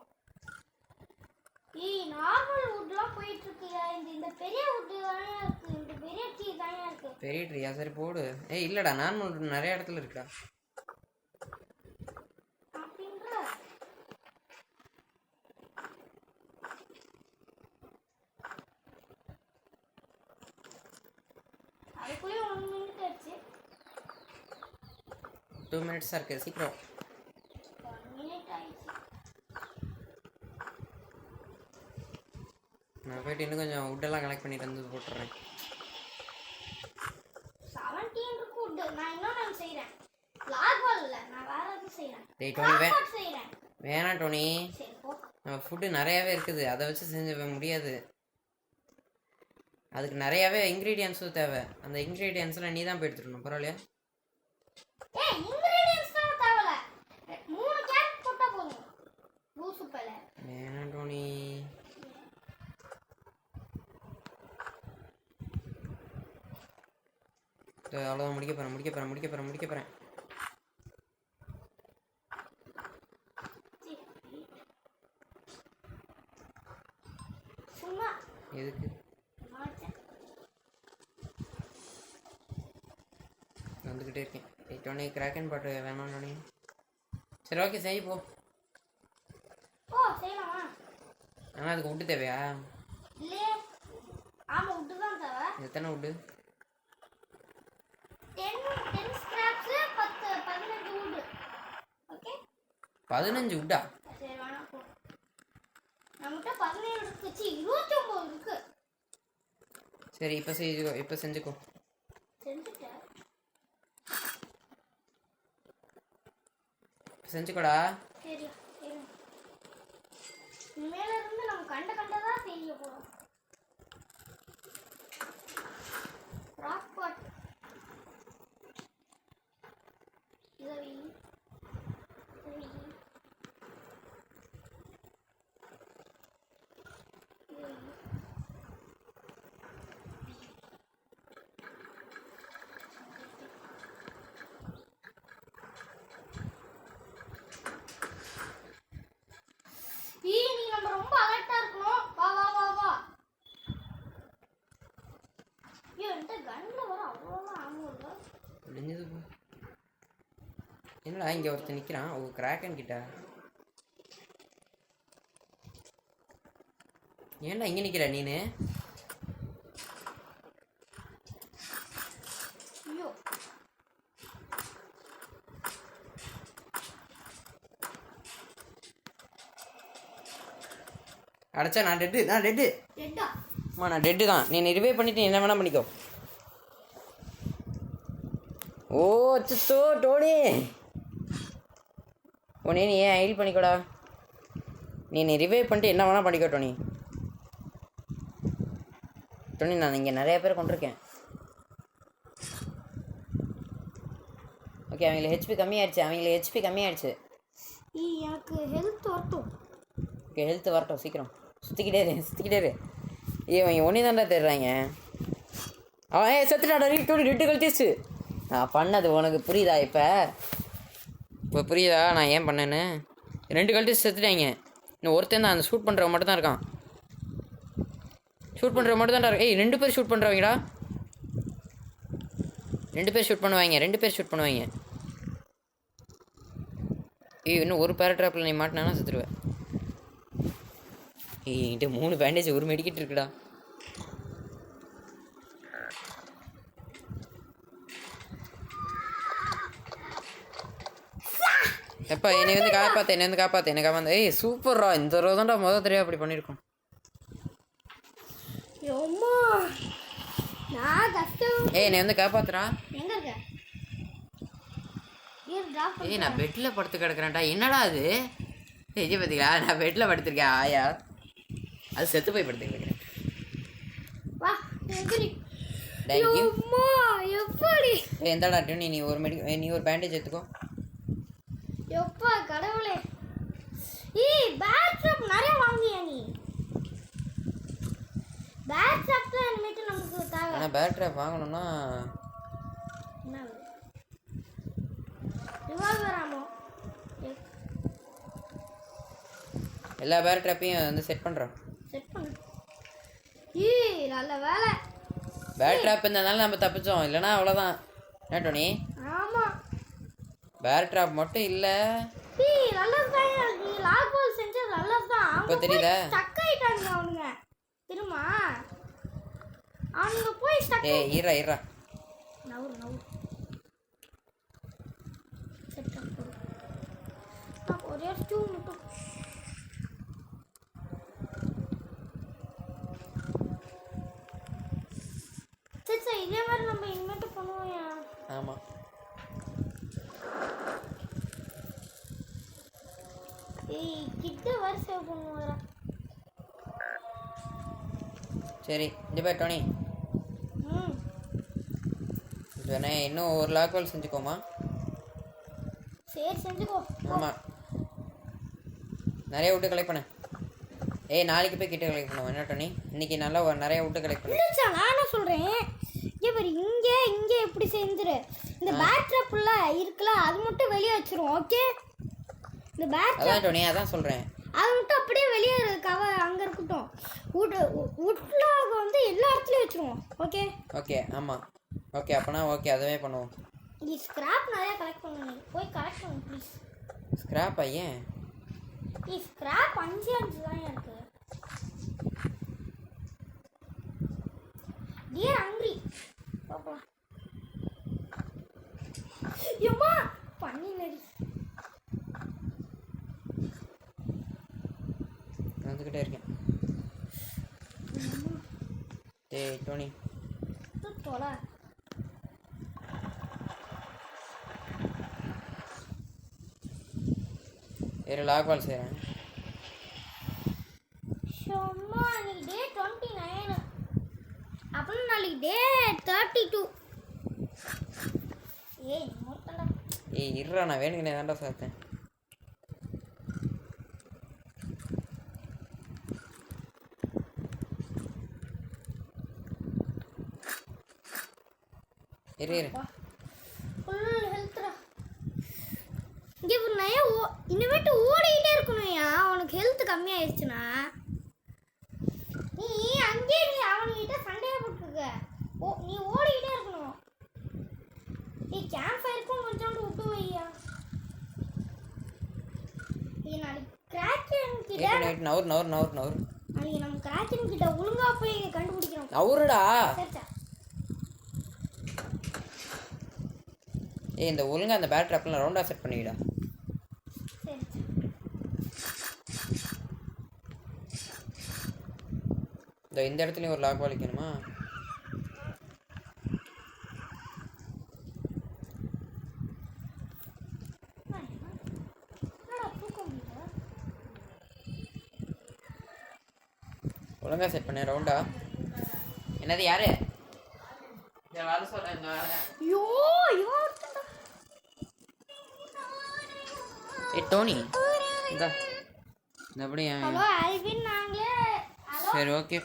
நார்மல் வுட்லாம் போயிட்டு இருக்கியா? இந்த பெரிய வுட் தானே இருக்கு, இந்த பெரிய ட்ரீ தானே இருக்கு. பெரிய ட்ரீயா? சரி போடு. இல்லடா நார்மல் வுட் நிறைய இடத்துல இருக்குடா. அப்படின்ற அதுக்குள்ளே 1 மினிட் ஆச்சு. 2 மினிட்ஸாக இருக்குது, சீக்கிரம். 1 மினிட் ஆயிடுச்சு. நான் போயிட்டு இன்னும் கொஞ்சம் வுட்டெல்லாம் கலெக்ட் பண்ணிட்டு வந்து போட்டுறேன். 17 இருக்கு வுட். நான் இன்னொன்று செய்கிறேன். லாக் வால் இல்லை, நான் வேற எதுவும் செய்கிறேன். டோனி செய்கிறேன். வேணாம் டோனி, சரி போ. நம்ம ஃபுட்டு நிறையாவே இருக்குது, அதை வச்சு செஞ்சு முடியாது. அதுக்கு நிறையாவே இன்க்ரீடியன்ஸும் தேவை. அந்த இன்க்ரீடியன்ஸ்லாம் நீ தான் போய் எடுத்துடணும். பரவாயில்லையா? இன்கிரிடியன்ட்ஸ் தேவையில்ல. 3 கேரட் போட்டா போதும். லூசு பைல. வேணாம் டோனி. அவ்வளோதான், முடிக்க போகிறேன். சும்மா எதுக்கு மாட்டேன். வந்துக்கிட்டே இருக்கேன். டோனி கிராக்கன் பாட்டு வேணாம் டோனி. சரி ஓகே சரி போ. ஓ செய்யலாமா? ஆனால் அதுக்கு உட்டு தேவையா? இல்லையே. ஆமாம் உட்டு தான் தேவை. எத்தனை உட்டு? 10 ஸ்கிராப்ஸு 15 உட்டு. ஓகே 15 உட்டா? சரி வேணாம் போ. நம்மகிட்ட 17 இருக்குச்சு, 29 இருக்கு. சரி இப்போ செஞ்சுக்கோ. செஞ்சுட்டேன். செஞ்சுக்கோடா. சரி மேல இருந்து நம்ம கண்டதா செய்ய போறோம். ராக் பாட் இதை நீ நம்ம ரொம்ப அலர்ட்டா இருக்கணும். வா வா வா வா. ஐயோ என்கிட்ட கன்ல வர அவ்வளோலாம் ஆகும்ல. முடிஞ்சது போ. என்னடா இங்கே ஒருத்தன் நிற்கிறான். ஓ கிராக்கன் கிட்ட. ஏன்டா இங்கே நிற்கிற நீனு? ஐயோ அடைச்சா நான் டெட்டு. டெட்டா அம்மா நான் டெட்டு தான். நீ ரிவைவ் பண்ணிட்டு என்ன வேணா பண்ணிக்கோ. ஓ அச்சோ டோனி. உடனே நீ ஏன் ஹீல் பண்ணிக்கோடா. நீ ரிவைவ் பண்ணிட்டு என்ன வேணா பண்ணிக்கோ டோனி. நான் இங்கே நிறைய பேர் கொண்டிருக்கேன். ஓகே அவங்களுக்கு ஹெச்பி கம்மியாயிடுச்சு. எனக்கு ஹெல்த் வரட்டும். ஓகே ஹெல்த் வரட்டும் சீக்கிரம். சுற்றிக்கிட்டே இரு. இவங்க ஒன்றே தாண்டா தேடுறாங்க. அவன் செத்துட்டாடா. டோனி 2 கழிச்சிச்சு. நான் பண்ணது உனக்கு புரியுதா? இப்போ புரியுதா நான் ஏன் பண்ணேன்னு? 2 கழிச்சு செத்துட்டாங்க. இன்னும் ஒருத்தன் தான் அந்த ஷூட் பண்ணுறவன் மட்டும் தான் இருக்கான். ஷூட் பண்ணுறவன் மட்டும் தான்டா இருக்கு. 2 பேர் ஷூட் பண்ணுறவங்கடா. 2 பேர் ஷூட் பண்ணுவாங்க. இன்னும் ஒரு பேராட்ராப்பில் நீ மாட்டினானா செத்துருவேன். என்கிட்ட 3 பேண்டேஜ் 1 மெடிக்கிட்டு இருக்குடா. எப்பா என்னை வந்து காப்பாற்று. சூப்பர்ரா. இந்த தடவை தான்டா முதல் தெரியா அப்படி பண்ணியிருக்கோம். என்னை வந்து காப்பாத்துறா. எங்க இருக்க? நான் பெட்டில் படுத்து கிடக்குறேன்டா. என்னடா அது? இது பார்த்தீங்களா? நான் பெட்டில் படுத்திருக்கேன். ஆயா அது செத்து போய் படுத்து கிடக்குறேன். எந்தடா நீ ஒரு பேண்டேஜ் எடுத்துக்கோ. எப்பா கடவுளே. பேட் ட்ராப் நிறைய வாங்கியா நீ? பேட் ட்ராப் தான் இனிமேட்டு நமக்கு தேவை. ஆனால் பேட் ட்ராப் வாங்கணும்னா என்ன ரிவால்வர் ஆமோ? எல்லா பேட் ட்ராப்பையும் வந்து செட் பண்ணுறோம். செட் பண்ணு. நல்ல வேலை. பேட் ட்ராப் இருந்ததுனால நம்ம தப்பிச்சோம். இல்லைனா அவ்வளோதான். என்ன டோனி? ஆமாம் பேட் ட்ராப் மட்டும் இல்லை. நல்லதுதான். நீ லாக் பால் செஞ்சது நல்லதுதான். இப்போ தெரியுதா? ஸ்டக் ஆயிட்டாங்க அவனுங்க. திரும்ப அவனுங்க போய் ஸ்டக். இருடா நவுறு செட் பண்ணு. ஒரே ஸ்டூ மட்டும். சரி இதே மாதிரி நம்ம இனிமேட்டு பண்ணுவோம். ஆமாம் கிட்ட வர சேவ் பண்ணுவாரா? சரி இந்த பேர் டோனி. இன்னும் ஒரு லாக்வால் செஞ்சுக்கோமா? சரி செஞ்சுக்கோ. ஆமாம் நிறைய விட்டு கலெக்ட் பண்ண. நாளைக்கு போய் கிட்ட கலெக்ட் பண்ணுவோம். என்ன டோனி இன்னைக்கு நல்லா நிறைய விட்டு கலெக்ட் பண்ண. நான் என்ன சொல்கிறேன், இங்கே பாரு இங்கே இப்படி செஞ்சிரு. இந்த பேட் ட்ராப்ல இருக்குல்ல அது மட்டும் வெளியே வச்சிரும். ஓகே இந்த பேட் அதான் டோனி அதான் சொல்கிறேன். அது மட்டும் அப்படியே வெளியே கவர் அங்கே இருக்கட்டும். உட்லாக வந்து எல்லா இடத்துலையும் வச்சிருவோம். ஓகே ஓகே ஆமாம் ஓகே அப்போனா ஓகே அதுவே பண்ணுவோம். நீ ஸ்கிராப் நிறைய கலெக்ட் பண்ணு. போய் கலெக்ட் பண்ணு ப்ளீஸ். ஸ்கிராப்பா ஏன்? நீ ஸ்கிராப் 5 தான் இருக்கு. டியர் ஹங்கிரி பாப்பா யம்மா பண்ணி நடி வந்துக்கிட்டே இருக்கேன். டேய் டோனி தோலா வேறு லாக் பால் செய்கிறேன். சும்மா இன்னைக்கு டே 29 அப்புறம் நாளைக்கு டே 32. ஏய் மொத்தம்டா. ஏய் இருடா நான் வேணுங்கண்ணே தான்டா சாப்பிட்டேன். இரு ஃபுல் ஹெல்த்ரா. இங்கே நிறைய இனிமேட்டு ஓடிக்கிட்டே இருக்கணும்யா. உனக்கு ஹெல்த் கம்மியாயிடுச்சுன்னா நீ அங்கேயே நீ அவனுக்கிட்ட சண்டையை போட்டுருக்க. நீ ஓடிக்கிட்டே இருக்கணும். நீ கேம்ப் ஃபயருக்கும் கொஞ்சோண்டு விட்டு வையா. நாளைக்கு கிராக்கன் கிட்ட நவுர் நாளைக்கு நம்ம கிராக்கன் கிட்ட ஒழுங்கா போய் கண்டுபிடிக்கணும். நவுருடா. சரிச்சா ஏய் இந்த ஒழுங்கா அந்த பேட் ட்ராப்லாம் ரவுண்டாக செட் பண்ணிவிடா. இந்த இடத்துலையும் ஒரு லாக் வலிக்கணுமா? ஒழுங்கா செட் பண்ண ரவுண்டா. என்னது யாரு வர சொல்கிறேன். ஐயோ ஏ டோனி இந்த எப்படி ஹலோ ஆல்வின் நாங்களே. சரி ஓகே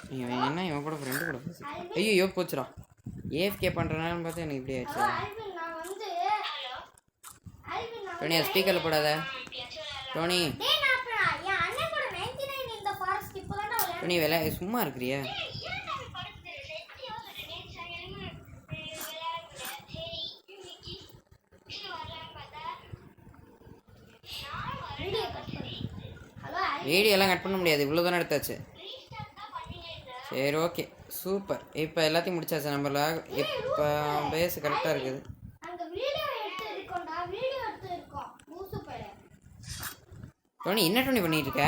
என்ன இவன் கூட ஃப்ரெண்டு கூட பேசு. ஐயோ போச்சுடா ஏஎஃப்கே பண்ணுறனாலும் பார்த்து எனக்கு இப்படி ஆயிடுச்சு. ஆல்வின் நான் வந்து ஆல்வின் நான் டோனி ஸ்பீக்கரில் போடாத டோனி. டேய் நான் என் அண்ணன் கூட 99 இந்த ஃபாரஸ்ட் இப்போதான் விளையாடு. டோனி வேலை சும்மா இருக்கிறியா? வீடியோலாம் கட் பண்ண முடியாது, இவ்வளோ தானே எடுத்தாச்சு. சரி ஓகே சூப்பர். இப்போ எல்லாத்தையும் முடிச்சாச்சு. நம்மள இப்போ பேஸ் கரெக்டாக இருக்குது. டோனி என்ன டோனி பண்ணிட்டு இருக்க?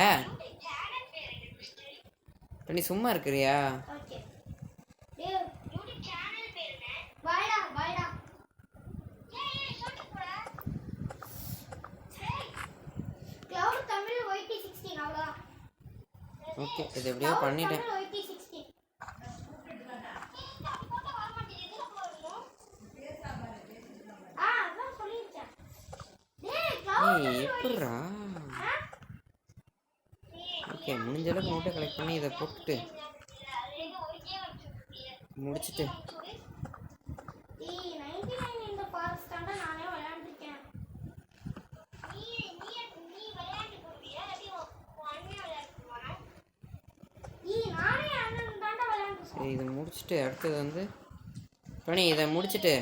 டோனி சும்மா இருக்கிறியா? ஓகே இது எப்படியோ பண்ணிட்டேன். எப்படா ஓகே முடிஞ்ச அளவுக்கு மூட்டை கலெக்ட் பண்ணி இதை போட்டுட்டு முடிச்சுட்டு சரி இதை முடிச்சுட்டு அடுத்தது வந்து டோனி இதை முடிச்சுட்டு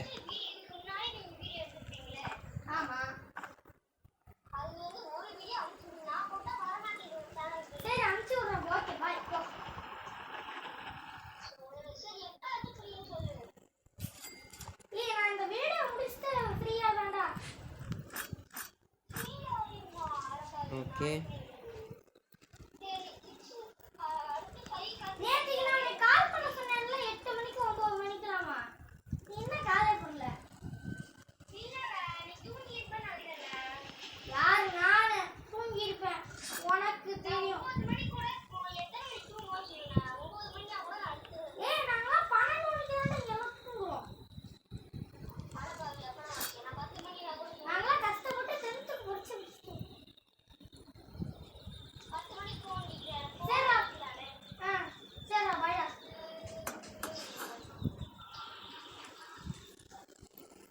ஓகே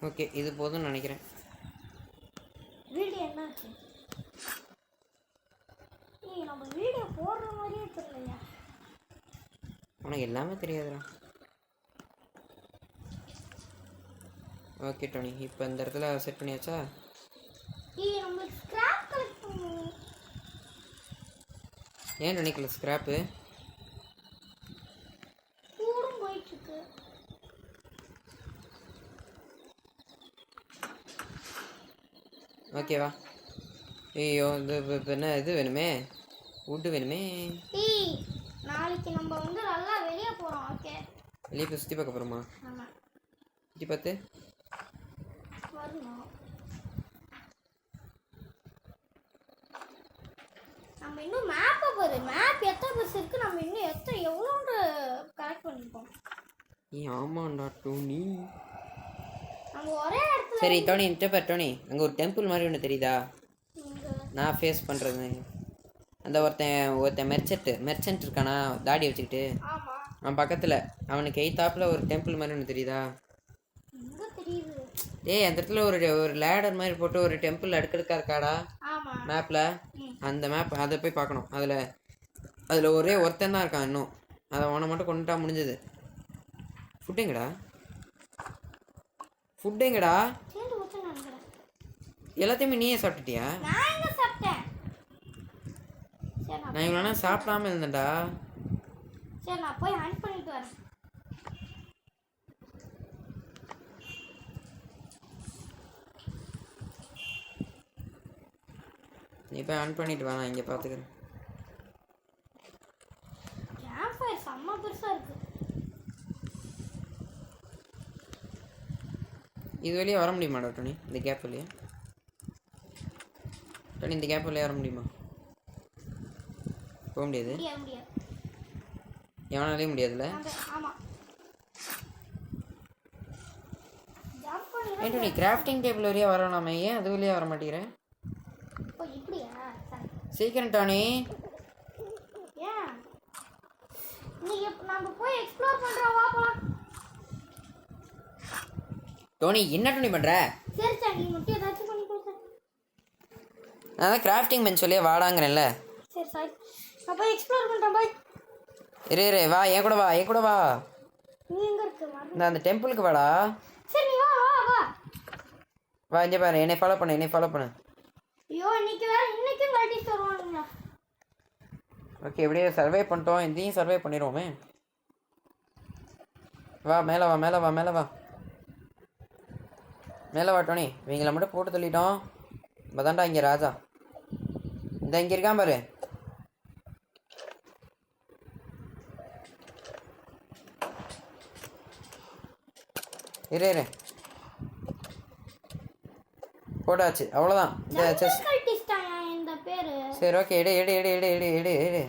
ஓகே இது போதும்னு நினைக்கிறேன். வீடியோ என்னாச்சு? நம்ம வீடியோ போடுற மாதிரியே தெரியலையா? உனக்கு எல்லாமே தெரியாதுடா. ஓகே டோனி, இப்போ இந்த இடத்துல செட் பண்ணியாச்சா? நம்ம ஸ்கிராப் கலெக்ட் பண்ணுவோம். ஏன் நினைக்கல ஸ்கிராப்பு கூடும் போயிட்டு இருக்கு. ஓகேவா? ஐயோ இது என்ன இது வேணுமே, வுட்டு வேணுமே. நாளைக்கு நம்ம வந்து நல்லா வெளியே போறோம். ஓகே, வெளியே போய் சுற்றி பார்க்க போகிறோமா? ஆமாம், சுற்றி பார்த்து வரணும். நம்ம இன்னும் மேப்பை பாரு, மேப் எத்தனை பஸ் இருக்கு, நம்ம இன்னும் எவ்வளோன்னு கலெக்ட் பண்ணிப்போம். ஆமாண்டா டோனி. நம்ம ஒரே இடத்துல. சரி டோனி, டோனி அங்கே ஒரு டெம்பிள் மாதிரி ஒன்று தெரியுதா? நான் ஃபேஸ் பண்ணுறது அந்த ஒருத்தன் மெர்ச்சன்ட் இருக்கானா தாடி வச்சுக்கிட்டு, அவன் பக்கத்தில் அவனுக்கு எய்த்தாப்பில் ஒரு டெம்பிள் மாதிரி ஒன்று தெரியுதா? ஏய் அந்த இடத்துல ஒரு லேடர் மாதிரி போட்டு ஒரு டெம்பிள் அடுக்கடுக்கா இருக்காடா மேப்பில். அந்த மேப் அதை போய் பார்க்கணும். அதில் ஒரே ஒருத்தன் தான் இருக்கான் இன்னும். அதை அவனை மட்டும் கொண்டுட்டா முடிஞ்சது. ஃபுட் எங்கடா? எல்லாத்தையுமே நீயே சாப்பிட்டுட்டியா? நான் இவ்வளோ நேரம் சாப்பிடாம இருந்தேன்டா. சரி நான் போய் ஹண்ட் பண்ணிட்டு வரேன். நீ போய் ஹண்ட் பண்ணிட்டு வா, நான் இங்கே பார்த்துக்கிறேன். கேம்ப் ஃபயர் செம்ம பெருசா இருக்கு. இது வழியாக வர முடியுமாடா டோனி? இந்த கேப் வழியா டோனி? இந்த கேப் வழியாக வர முடியுமா? போக முடியாது. எவனாலையும் முடியாதுல்ல? ஏன் டோனி கிராஃப்டிங் டேபிள் வழியாக வரலாமே, ஏன் அது வழியாக வர மாட்டேங்கிறேன்? சீக்கிரம் டோனி. டோனி என்ன டோனி பண்ணுற? நான் தான் கிராஃப்டிங் பெஞ்ச் சொல்லியே வாடாங்கிறேன்ல. இரு வா, என் கூட வா. நான் அந்த டெம்பிளுக்கு வாடா. வா இங்கே பாரு, என்னை ஃபாலோ பண்ணு. ஓகே, எப்படியே சர்வே பண்ணிட்டோம், இதையும் சர்வே பண்ணிடுவோமே. வா மேலே வா டோனி. இவங்களை மட்டும் போட்டு தள்ளிட்டோம். இப்போதான்டா இங்கே ராஜா. இங்கே இருக்கான் பாரு. இரு போட்டாச்சு, அவ்வளோதான். சரி ஓகே, எடு.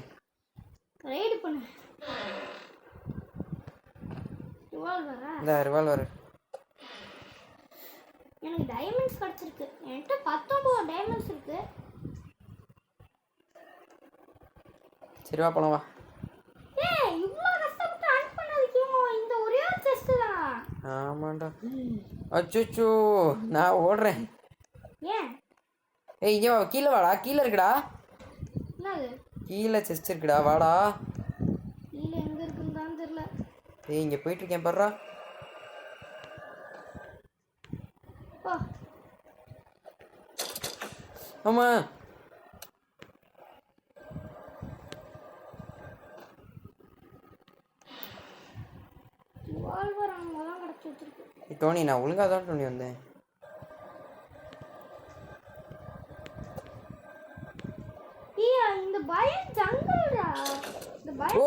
இந்த ரிவால்வர். எனக்கு டைமண்ட்ஸ் கிடைச்சிருக்கு. என்கிட்ட 19 டைமண்ட்ஸ் இருக்கு. சரி வா போலாம் வா. ஏய் இவ்ளோ கஷ்டப்பட்டு ஹண்ட் பண்ணதுக்கு இந்த ஒரே ஒரு செஸ்ட் தான். ஆமாண்டா. அச்சச்சோ நான் ஓடுறேன். ஏன்? ஏய் இங்க வா, கீழ வாடா, கீழ இருக்குடா. என்னது? கீழ செஸ்ட் இருக்குடா, வாடா. கீழ எங்க இருக்குன்னு தான் தெரியல. ஏய் இங்க போயிட்டு இருக்கேன் பாருடா. போ. ஆமா. வால்வர் அங்க தான் கடத்தி வச்சிருக்கு. டோனி நான் ஒழுங்கா தான் டோனி வந்தேன். இந்த பயம் ஜங்கிள்டா. இந்த பயம் ஓ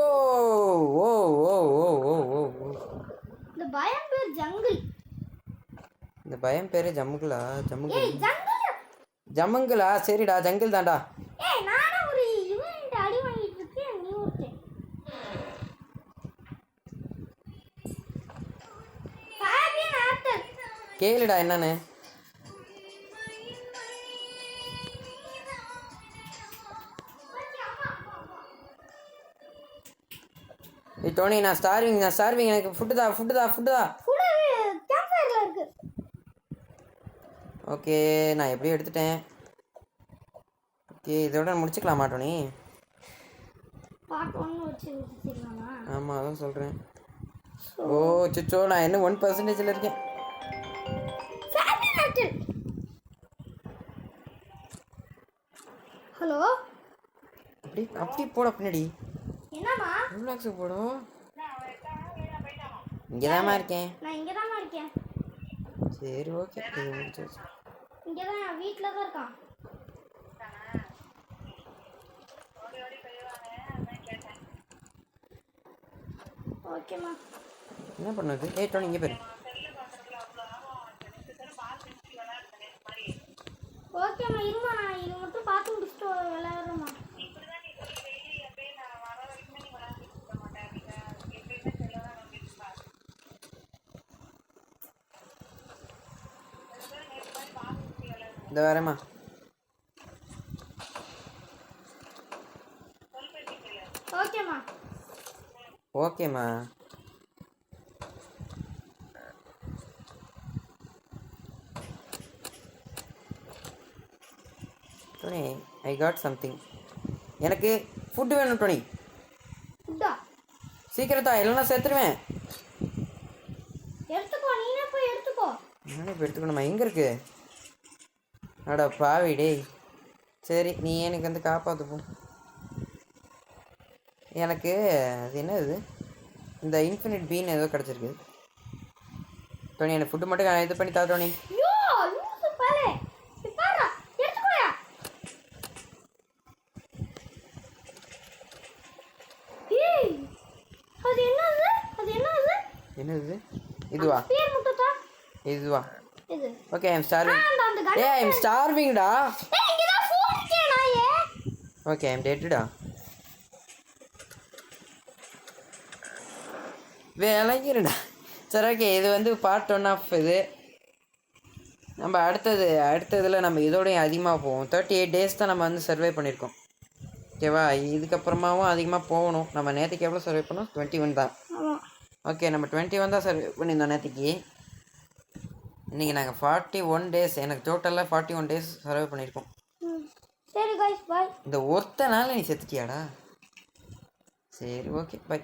ஓ ஓ ஓ ஓ ஓ இந்த பயம் பேர் ஜங்கிள். இந்த பயம் பேரு ஜம்முங்களா? ஏய் ஜங்கிள். ஜம்முங்களா? சரிடா ஜங்கிள் தான்டா. ஏய் நானே ஒரு இவன்ட்ட அடி வாங்கிட்டு இருக்கேன், நீ ஒருத்தே. Fabian after. கேளுடா என்னன்னு. ஏய் டோனி நான் ஸ்டார்விங் எனக்கு ஃபுட்டு தா. ஃபுட் கேம்ப் ஃபயர்ல இருக்கு. ஓகே நான் எப்படியும் எடுத்துட்டேன். ஓகே இதோட முடிச்சுக்கலாமா டோனி? பார்ட் 1 வச்சு வச்சுக்கலாமா? ஆமாம் அதான் சொல்கிறேன். ஓ சிச்சோ நான் இன்னும் 1% இருக்கேன். ஹலோ அப்படி போட பின்னாடி என்னம்மா? ரிலாக்ஸ் போடும். இங்கே தாம்மா இருக்கேன். நான் இங்கே தாம்மா இருக்கேன். சரி ஓகே இது முடிச்சாச்சு. இங்கே தான் வீட்டில் தான் இருக்கான். ஓகேம்மா. என்ன பண்ணுது? டோனி இங்கே போயிரு. ஓகேம்மா இருமா, நான் இது மட்டும் பார்த்து முடிச்சுட்டு விளையாடுறேம்மா. இந்த வரேம்மா. ஓகேம்மா. ஓகேம்மா. Tony I got something. எனக்கு ஃபுட்டு வேணும் டோனி. ஃபுட்டா? சீக்கிரத்தா இல்லைன்னா சேர்த்துருவேன். எடுத்துக்கோ, நீனே போய் எடுத்துக்கோ. நானே இப்போ எடுத்துக்கணுமா? எங்கே இருக்கு? அடா பாவி டேய். சரி நீ எனக்கு வந்து காப்பாற்றுப்போ. எனக்கு அது என்ன இது இந்த இன்ஃபினிட் பீன் ஏதோ கிடச்சிருக்கு. டோனி எனக்கு ஃபுட்டு மட்டும் இது பண்ணி தா டோனி. ஐயோ லூசு பாரு. பாரு எடுத்துக்கோயா. ஏய் அது என்னது? என்னது இதுவா? பேர் மட்டும் தா. இதுவா? இது. Okay I am starving. அந்த கன். ஏய் ஐ அம் ஸ்டார்விங்டா. ஏய் இங்க தான் ஃபோன் இருக்கே நாயே. ஓகே ஐ அம் டெட்டடா. விளங்கிருடா. சரி ஓகே இது வந்து பார்ட் 1 ஆஃப் இது. நம்ம அடுத்ததில் நம்ம இதோடய அதிகமாக போவோம். 38 days தான் நம்ம வந்து சர்வே பண்ணியிருக்கோம். ஓகேவா? இதுக்கப்புறமாவும் அதிகமாக போகணும். நம்ம நேற்றுக்கு எவ்வளோ சர்வே பண்ணோம்? 21 தான். ஓகே நம்ம 21 தான் சர்வே பண்ணியிருந்தோம் நேற்றுக்கு. இன்றைக்கி நாங்கள் 41 days, எனக்கு டோட்டலாக 41 days சர்வே பண்ணியிருக்கோம். சரி गाइस பாய். இந்த ஒருத்த நாள் நீ செத்துட்டியாடா? சரி ஓகே பாய்.